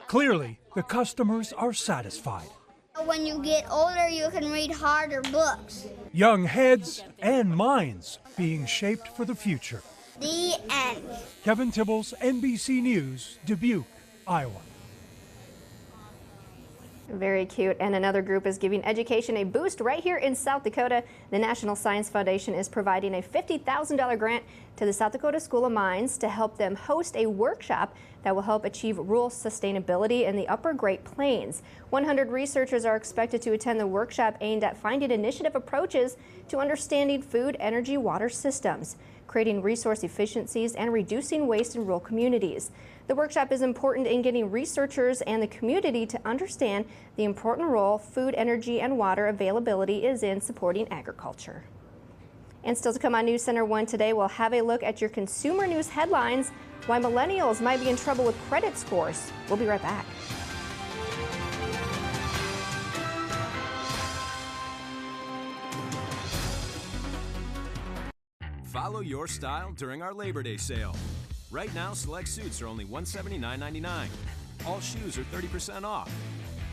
Clearly, the customers are satisfied. When you get older, you can read harder books. Young heads and minds being shaped for the future. The end. Kevin Tibbles, NBC News, Dubuque, Iowa. Very cute. And another group is giving education a boost right here in South Dakota. The National Science Foundation is providing a $50,000 grant to the South Dakota School of Mines to help them host a workshop that will help achieve rural sustainability in the upper Great Plains. 100 researchers are expected to attend the workshop aimed at finding initiative approaches to understanding food, energy, water systems, creating resource efficiencies, and reducing waste in rural communities. The workshop is important in getting researchers and the community to understand the important role food, energy, and water availability is in supporting agriculture. And still to come on News Center 1 today, we'll have a look at your consumer news headlines, why millennials might be in trouble with credit scores. We'll be right back. Follow your style during our Labor Day sale. Right now, select suits are only $179.99. All shoes are 30% off.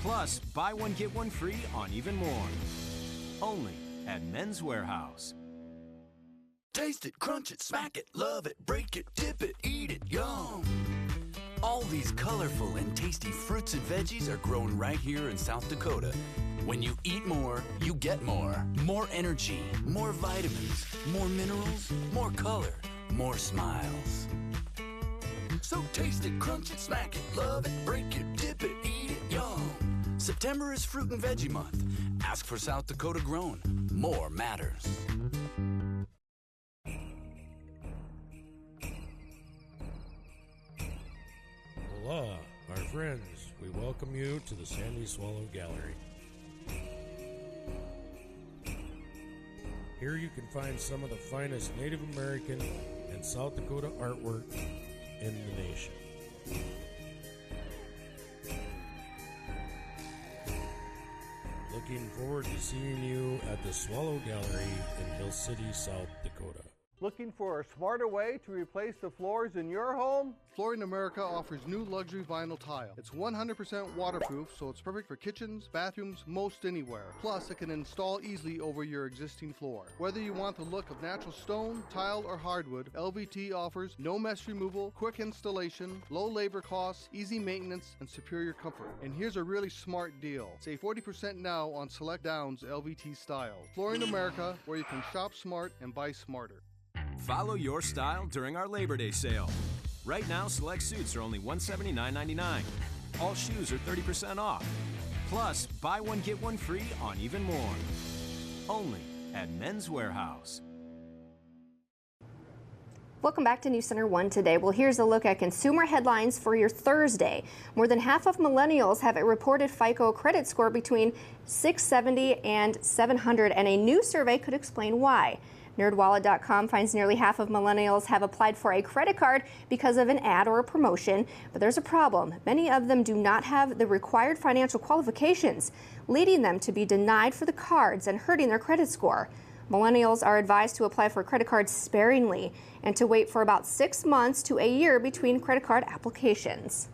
Plus, buy one, get one free on even more. Only at Men's Warehouse. Taste it, crunch it, smack it, love it, break it, dip it, eat it, yum! All these colorful and tasty fruits and veggies are grown right here in South Dakota. When you eat more, you get more. More energy, more vitamins, more minerals, more color, more smiles. So taste it, crunch it, smack it, love it, break it, dip it, eat it, yum! September is Fruit and Veggie Month. Ask for South Dakota grown. More matters. Hola, our friends. We welcome you to the Sandy Swallow Gallery. Here you can find some of the finest Native American and South Dakota artwork in the nation. Looking forward to seeing you at the Swallow Gallery in Hill City, South Dakota. Looking for a smarter way to replace the floors in your home? Flooring America offers new luxury vinyl tile. It's 100% waterproof, so it's perfect for kitchens, bathrooms, most anywhere. Plus, it can install easily over your existing floor. Whether you want the look of natural stone, tile, or hardwood, LVT offers no mess removal, quick installation, low labor costs, easy maintenance, and superior comfort. And here's a really smart deal. Save 40% now on select Downs LVT styles. Flooring America, where you can shop smart and buy smarter. Follow your style during our Labor Day sale. Right now, select suits are only $179.99. All shoes are 30% off. Plus, buy one, get one free on even more. Only at Men's Warehouse. Welcome back to News Center 1 today. Well, here's a look at consumer headlines for your Thursday. More than half of millennials have a reported FICO credit score between 670 and 700, and a new survey could explain why. NerdWallet.com finds nearly half of millennials have applied for a credit card because of an ad or a promotion, but there's a problem. Many of them do not have the required financial qualifications, leading them to be denied for the cards and hurting their credit score. Millennials are advised to apply for credit cards sparingly and to wait for about 6 months to a year between credit card applications.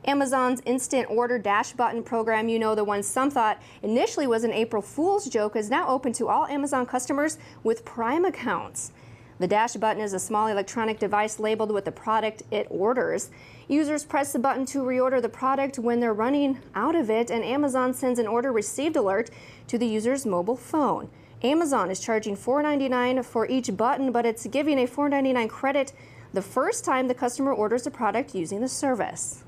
Amazon's Instant Order Dash Button program, you know, the one some thought initially was an April Fool's joke, is now open to all Amazon customers with Prime accounts. The Dash Button is a small electronic device labeled with the product it orders. Users press the button to reorder the product when they're running out of it, and Amazon sends an order received alert to the user's mobile phone. Amazon is charging $4.99 for each button, but it's giving a $4.99 credit the first time the customer orders the product using the service.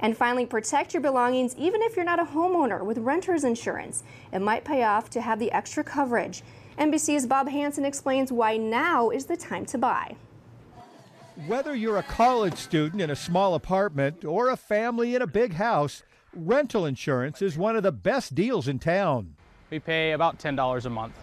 And finally, protect your belongings even if you're not a homeowner with renter's insurance. It might pay off to have the extra coverage. NBC's Bob Hansen explains why now is the time to buy. Whether you're a college student in a small apartment or a family in a big house, rental insurance is one of the best deals in town. We pay about $10 a month.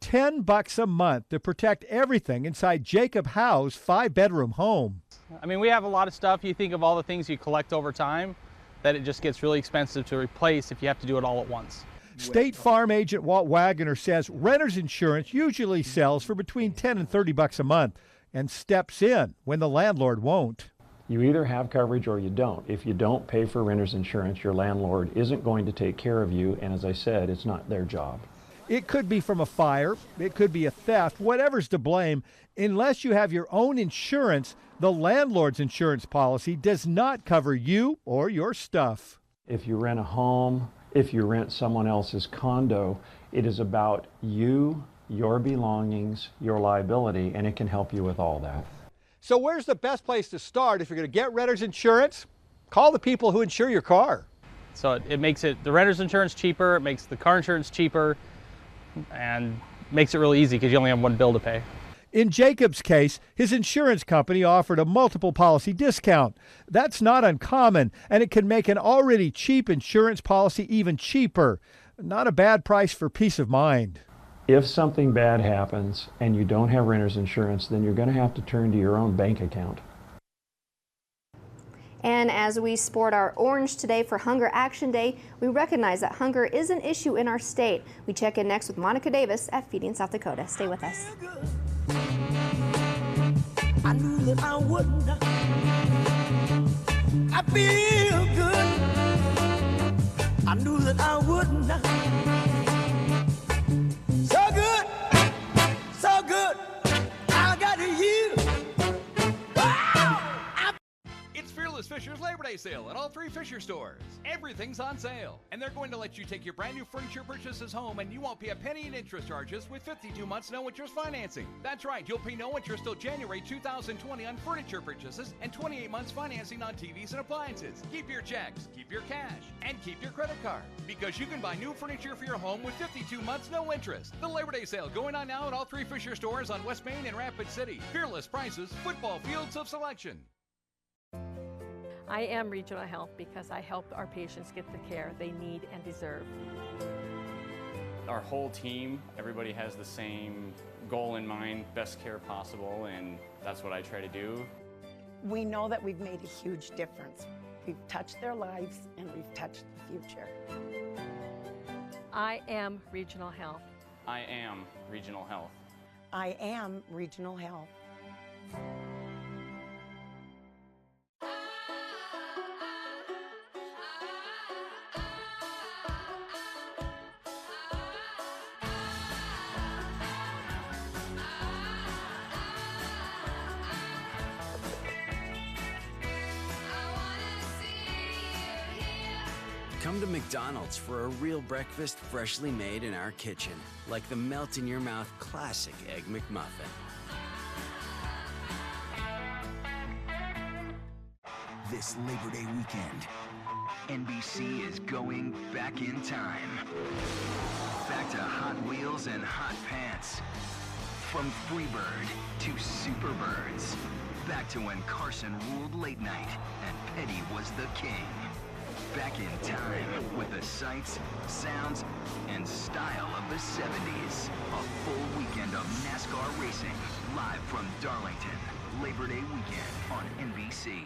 $10 a month to protect everything inside Jacob Howe's 5-bedroom home. I mean, we have a lot of stuff. You think of all the things you collect over time, that it just gets really expensive to replace if you have to do it all at once. State Farm agent Walt Wagoner says renter's insurance usually sells for between $10 and $30 a month and steps in when the landlord won't. You either have coverage or you don't. If you don't pay for renter's insurance, your landlord isn't going to take care of you, and as I said, it's not their job. It could be from a fire, it could be a theft, whatever's to blame. Unless you have your own insurance, the landlord's insurance policy does not cover you or your stuff. If you rent a home, if you rent someone else's condo, it is about you, your belongings, your liability, and it can help you with all that. So where's the best place to start if you're going to get renter's insurance? Call the people who insure your car. So it makes the renter's insurance cheaper, it makes the car insurance cheaper, and makes it really easy because you only have one bill to pay. In Jacob's case, his insurance company offered a multiple policy discount. That's not uncommon, and it can make an already cheap insurance policy even cheaper. Not a bad price for peace of mind. If something bad happens and you don't have renter's insurance, then you're going to have to turn to your own bank account. And as we sport our orange today for Hunger Action Day, we recognize that hunger is an issue in our state. We check in next with Monica Davis at Feeding South Dakota. Stay with us. I knew that I wouldn't. I feel good. I knew that I wouldn't. So good, so good. I got you. It's Fearless Fisher's Labor Day sale at all 3 Fisher stores. Everything's on sale, and they're going to let you take your brand new furniture purchases home, and you won't pay a penny in interest charges with 52 months no interest financing. That's right, you'll pay no interest till January 2020 on furniture purchases and 28 months financing on TVs and appliances. Keep your checks, keep your cash, and keep your credit card, because you can buy new furniture for your home with 52 months no interest. The Labor Day sale going on now at all 3 Fisher stores on West Main and Rapid City. Fearless prices, football fields of selection. I am Regional Health because I help our patients get the care they need and deserve. Our whole team, everybody has the same goal in mind, best care possible, and that's what I try to do. We know that we've made a huge difference. We've touched their lives and we've touched the future. I am Regional Health. I am Regional Health. I am Regional Health. Come to McDonald's for a real breakfast freshly made in our kitchen, like the melt-in-your-mouth classic Egg McMuffin. This Labor Day weekend, NBC is going back in time. Back to Hot Wheels and Hot Pants. From Freebird to Superbirds. Back to when Carson ruled late night and Petty was the king. Back in time with the sights, sounds, and style of the 70s. A full weekend of NASCAR racing, live from Darlington. Labor Day weekend on NBC.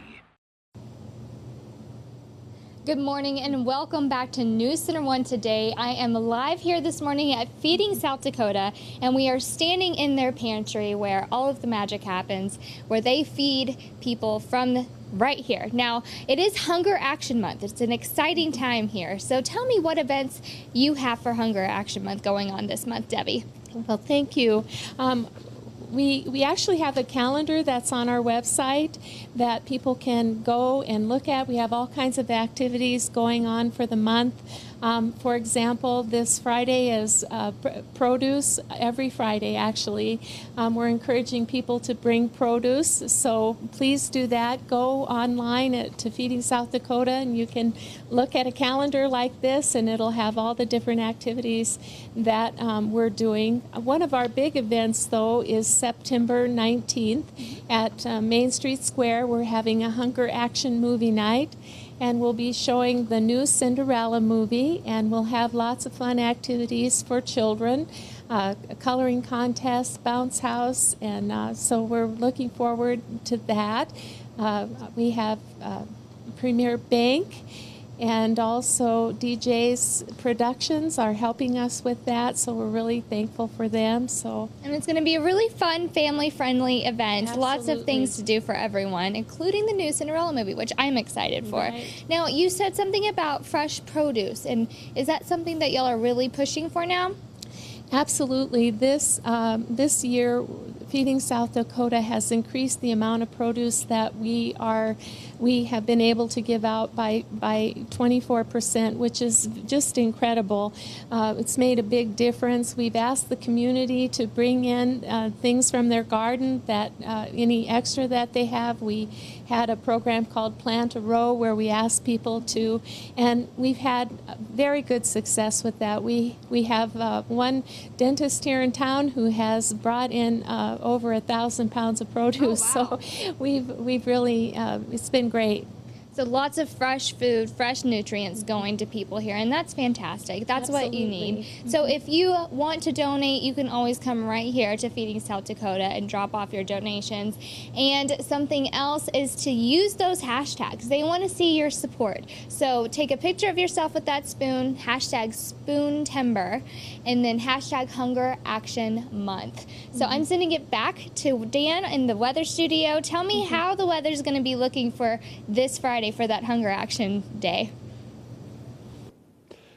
Good morning and welcome back to News Center 1 Today. I am live here this morning at Feeding South Dakota, and we are standing in their pantry where all of the magic happens, where they feed people from right here. Now, it is Hunger Action Month. It's an exciting time here. So tell me what events you have for Hunger Action Month going on this month, Debbie. Well, thank you. We actually have a calendar that's on our website that people can go and look at. We have all kinds of activities going on for the month. For example, this Friday is produce, every Friday actually. We're encouraging people to bring produce, so please do that. Go online to Feeding South Dakota and you can look at a calendar like this and it'll have all the different activities that we're doing. One of our big events though is September 19th at Main Street Square. We're having a Hunger Action movie night. And we'll be showing the new Cinderella movie, and we'll have lots of fun activities for children, a coloring contest, bounce house, and so we're looking forward to that. We have Premier Bank and also DJ's Productions are helping us with that, so we're really thankful for them. And it's going to be a really fun, family-friendly event. Absolutely. Lots of things to do for everyone, including the new Cinderella movie, which I'm excited for. Right. Now, you said something about fresh produce, and is that something that y'all are really pushing for now? Absolutely. This year, Feeding South Dakota has increased the amount of produce that we have been able to give out by 24%, which is just incredible. It's made a big difference. We've asked the community to bring in things from their garden, that any extra that they have. We had a program called Plant a Row where we asked people to, and we've had very good success with that. We have one dentist here in town who has brought in over 1,000 pounds of produce. Oh, wow. So we've really it's been great. So lots of fresh food, fresh nutrients going to people here, and that's fantastic. That's what you need. So if you want to donate, you can always come right here to Feeding South Dakota and drop off your donations. And something else is to use those hashtags. They want to see your support. So take a picture of yourself with that spoon, hashtag SpoonTimber, and then hashtag Hunger Action Month. So I'm sending it back to Dan in the weather studio. Tell me how the weather's going to be looking for this Friday for that Hunger Action Day.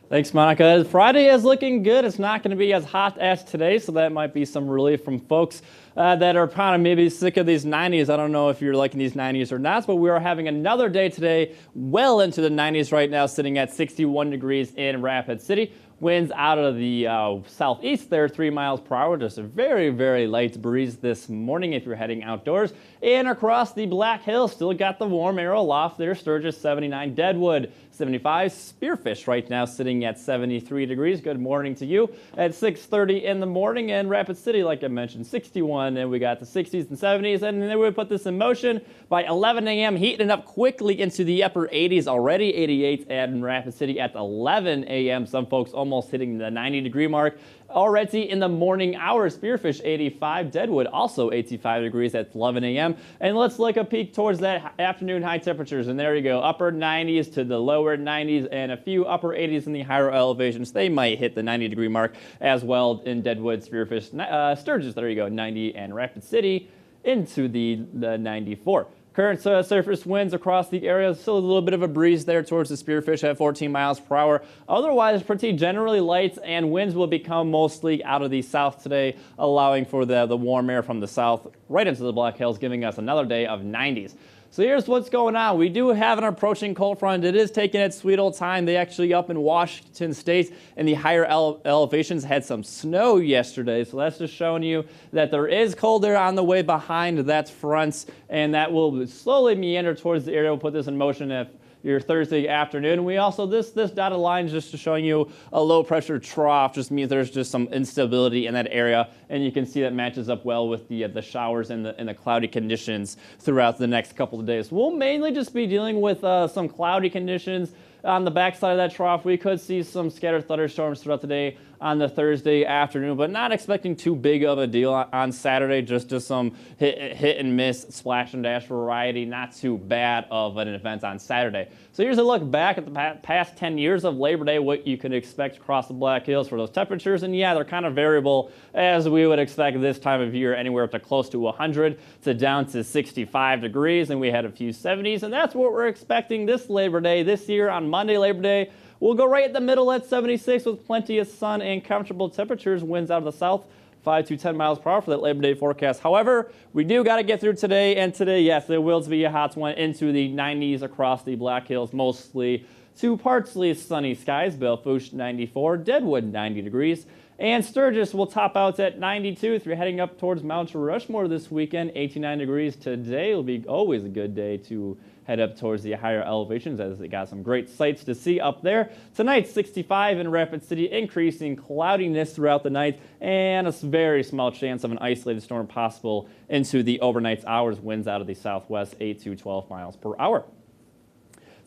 Thanks, Monica. Friday is looking good. It's not going to be as hot as today, so that might be some relief from folks that are kind of maybe sick of these 90s. I don't know if you're liking these 90s or not, but we are having another day today well into the 90s right now, sitting at 61 degrees in Rapid City. Winds out of the southeast there, 3 miles per hour. Just a very, very light breeze this morning if you're heading outdoors. And across the Black Hills, still got the warm air aloft there. Sturgis 79, Deadwood 75, Spearfish right now sitting at 73 degrees. Good morning to you. At 6:30 in the morning, and Rapid City, like I mentioned, 61, and we got the 60s and 70s, and then we put this in motion by 11 a.m., heating up quickly into the upper 80s already. 88 at Rapid City at 11 a.m. Some folks almost hitting the 90-degree mark. Already in the morning hours, Spearfish 85, Deadwood also 85 degrees at 11 a.m. And let's look a peek towards that afternoon high temperatures. And there you go, upper 90s to the lower 90s and a few upper 80s in the higher elevations. They might hit the 90-degree mark as well in Deadwood, Spearfish, Sturgis, there you go, 90, and Rapid City into the 94. Current surface winds across the area, still a little bit of a breeze there towards the Spearfish at 14 miles per hour. Otherwise, pretty generally light, and winds will become mostly out of the south today, allowing for the warm air from the south right into the Black Hills, giving us another day of 90s. So here's what's going on. We do have an approaching cold front. It is taking its sweet old time. They actually up in Washington State in the higher elevations had some snow yesterday. So that's just showing you that there is cold air on the way behind that front, and that will slowly meander towards the area. We'll put this in motion if your Thursday afternoon. We also, this dotted line is just showing you a low pressure trough, just means there's just some instability in that area, and you can see that matches up well with the showers and the cloudy conditions throughout the next couple of days. We'll mainly just be dealing with some cloudy conditions. On the backside of that trough, we could see some scattered thunderstorms throughout the day on the Thursday afternoon, but not expecting too big of a deal on Saturday, just some hit and miss, splash and dash variety, not too bad of an event on Saturday. So here's a look back at the past 10 years of Labor Day, what you can expect across the Black Hills for those temperatures, and yeah, they're kind of variable as we would expect this time of year, anywhere up to close to 100 to down to 65 degrees, and we had a few 70s, and that's what we're expecting this Labor Day this year. On Monday, Labor Day, we'll go right at the middle at 76 with plenty of sun and comfortable temperatures. Winds out of the south, 5 to 10 miles per hour for that Labor Day forecast. However, we do got to get through today, and today, yes, there will be a hot one into the 90s across the Black Hills, mostly to partly sunny skies. Belfouche 94, Deadwood 90 degrees, and Sturgis will top out at 92 if you're heading up towards Mount Rushmore this weekend. 89 degrees today will be always a good day to head up towards the higher elevations, as they got some great sights to see up there. Tonight, 65 in Rapid City, increasing cloudiness throughout the night, and a very small chance of an isolated storm possible into the overnight hours. Winds out of the southwest, 8 to 12 miles per hour.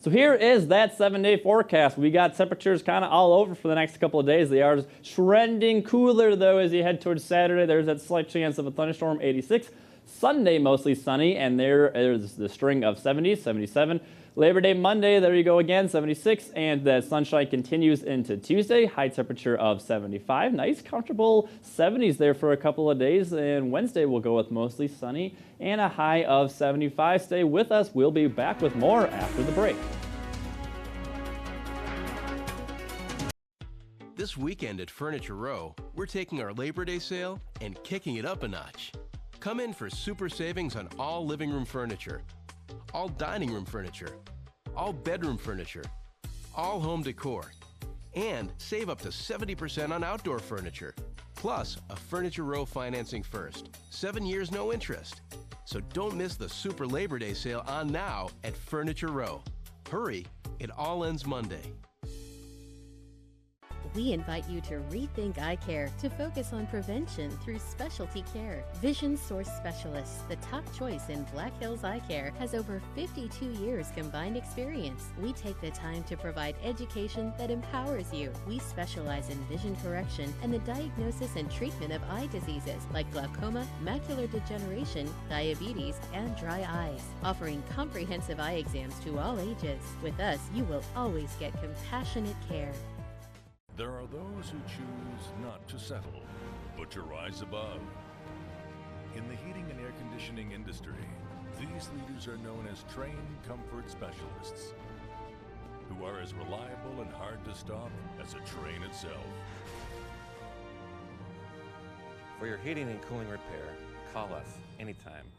So here is that 7-day forecast. We got temperatures kind of all over for the next couple of days. They are trending cooler, though, as you head towards Saturday. There's that slight chance of a thunderstorm, 86. Sunday, mostly sunny, and there is the string of 70s, 77. Labor Day Monday, there you go again, 76, and the sunshine continues into Tuesday. High temperature of 75. Nice, comfortable 70s there for a couple of days, and Wednesday we'll go with mostly sunny and a high of 75. Stay with us. We'll be back with more after the break. This weekend at Furniture Row, we're taking our Labor Day sale and kicking it up a notch. Come in for super savings on all living room furniture, all dining room furniture, all bedroom furniture, all home decor, and save up to 70% on outdoor furniture. Plus, a Furniture Row financing first. 7 years, no interest. So don't miss the Super Labor Day sale on now at Furniture Row. Hurry, it all ends Monday. We invite you to rethink eye care to focus on prevention through specialty care. Vision Source Specialists, the top choice in Black Hills Eye Care, has over 52 years combined experience. We take the time to provide education that empowers you. We specialize in vision correction and the diagnosis and treatment of eye diseases like glaucoma, macular degeneration, diabetes, and dry eyes, offering comprehensive eye exams to all ages. With us, you will always get compassionate care. There are those who choose not to settle, but to rise above. In the heating and air conditioning industry, these leaders are known as trained comfort specialists, who are as reliable and hard to stop as a train itself. For your heating and cooling repair, call us anytime.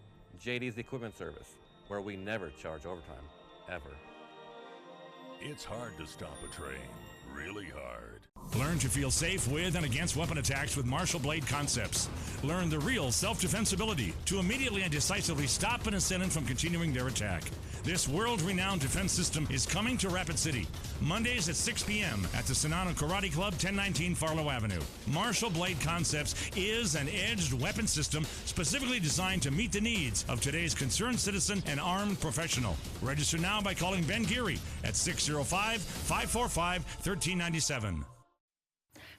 JD's Equipment Service, where we never charge overtime, ever. It's hard to stop a train, really hard. Learn to feel safe with and against weapon attacks with Marshall Blade Concepts. Learn the real self-defense ability to immediately and decisively stop an assailant from continuing their attack. This world-renowned defense system is coming to Rapid City, Mondays at 6 p.m. at the Sonano Karate Club, 1019 Farlow Avenue. Marshall Blade Concepts is an edged weapon system specifically designed to meet the needs of today's concerned citizen and armed professional. Register now by calling Ben Geary at 605-545-1397.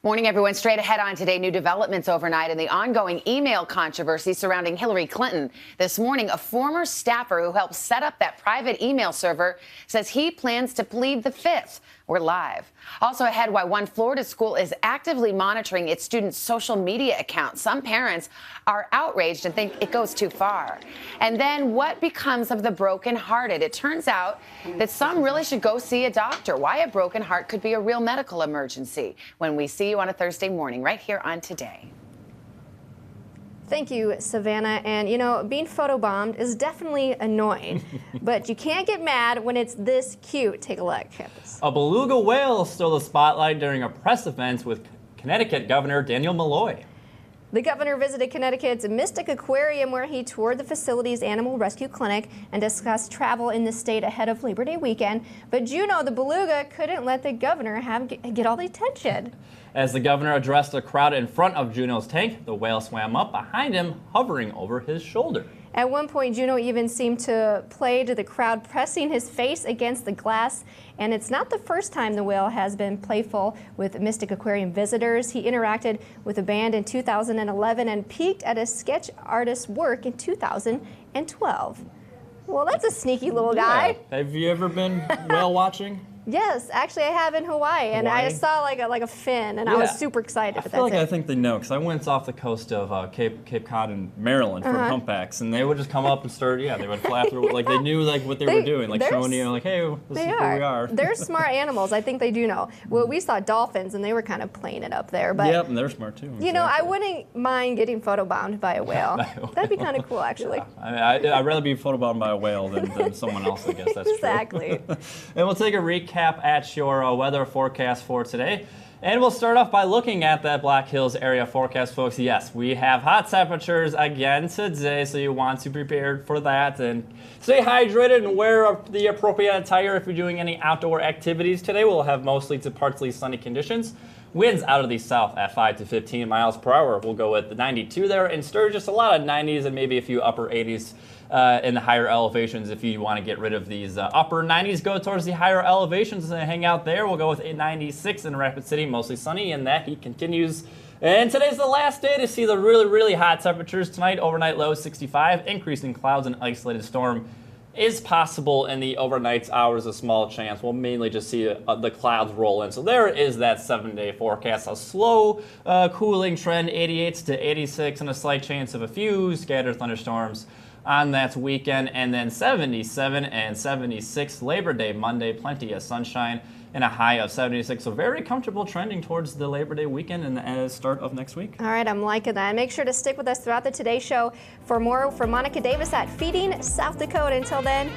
Morning, everyone. Straight ahead on today, new developments overnight in the ongoing email controversy surrounding Hillary Clinton. This morning, a former staffer who helped set up that private email server says he plans to plead the Fifth. We're live. Also ahead, why one Florida school is actively monitoring its students' social media accounts. Some parents are outraged and think it goes too far. And then what becomes of the brokenhearted? It turns out that some really should go see a doctor. Why a broken heart could be a real medical emergency. When we see you on a Thursday morning, right here on Today. Thank you, Savannah. And, you know, being photobombed is definitely annoying, but you can't get mad when it's this cute. Take a look at this. A beluga whale stole the spotlight during a press event with Connecticut Governor Daniel Malloy. The governor visited Connecticut's Mystic Aquarium, where he toured the facility's animal rescue clinic and discussed travel in the state ahead of Labor Day weekend. But Juno, the beluga, couldn't let the governor get all the attention. As the governor addressed the crowd in front of Juno's tank, the whale swam up behind him, hovering over his shoulder. At one point, Juno even seemed to play to the crowd, pressing his face against the glass. And it's not the first time the whale has been playful with Mystic Aquarium visitors. He interacted with a band in 2011 and peeked at a sketch artist's work in 2012. Well, that's a sneaky little guy. Yeah. Have you ever been whale watching? Yes, actually I have in Hawaii, and I saw like a fin, and I was super excited. I think they know, because I went off the coast of Cape Cod in Maryland for humpbacks, and they would just come up and start, they would fly through, like they knew like what they were doing, like showing you, like, hey, this is where we are. They're smart animals. I think they do know. Well, we saw dolphins, and they were kind of playing it up there. But yep, and they're smart too. You know, I wouldn't mind getting photobombed by a whale. That'd be kind of cool, actually. Yeah. I'd rather be photobombed by a whale than someone else, I guess that's exactly. True. And we'll take a recap at your weather forecast for today. And we'll start off by looking at that Black Hills area forecast, folks. Yes, we have hot temperatures again today, so you want to be prepared for that. And stay hydrated and wear the appropriate attire if you're doing any outdoor activities today. We'll have mostly to partly sunny conditions. Winds out of the south at 5 to 15 miles per hour. We'll go with the 92 there, and Sturgis, a lot of 90s and maybe a few upper 80s in the higher elevations. If you want to get rid of these upper 90s, go towards the higher elevations and hang out there. We'll go with a 96 in Rapid City, mostly sunny, and that heat continues And today's the last day to see the really hot temperatures. Tonight, overnight low 65, increasing clouds and isolated storm is possible in the overnight hours. A small chance. We'll mainly just see the clouds roll in. So there is that 7-day forecast. A slow cooling trend, 88 to 86, and a slight chance of a few scattered thunderstorms on that weekend. And then 77 and 76 Labor Day Monday, plenty of sunshine and a high of 76. So very comfortable trending towards the Labor Day weekend and the start of next week. All right, I'm liking that. Make sure to stick with us throughout the Today Show for more from Monica Davis at Feeding South Dakota. Until then,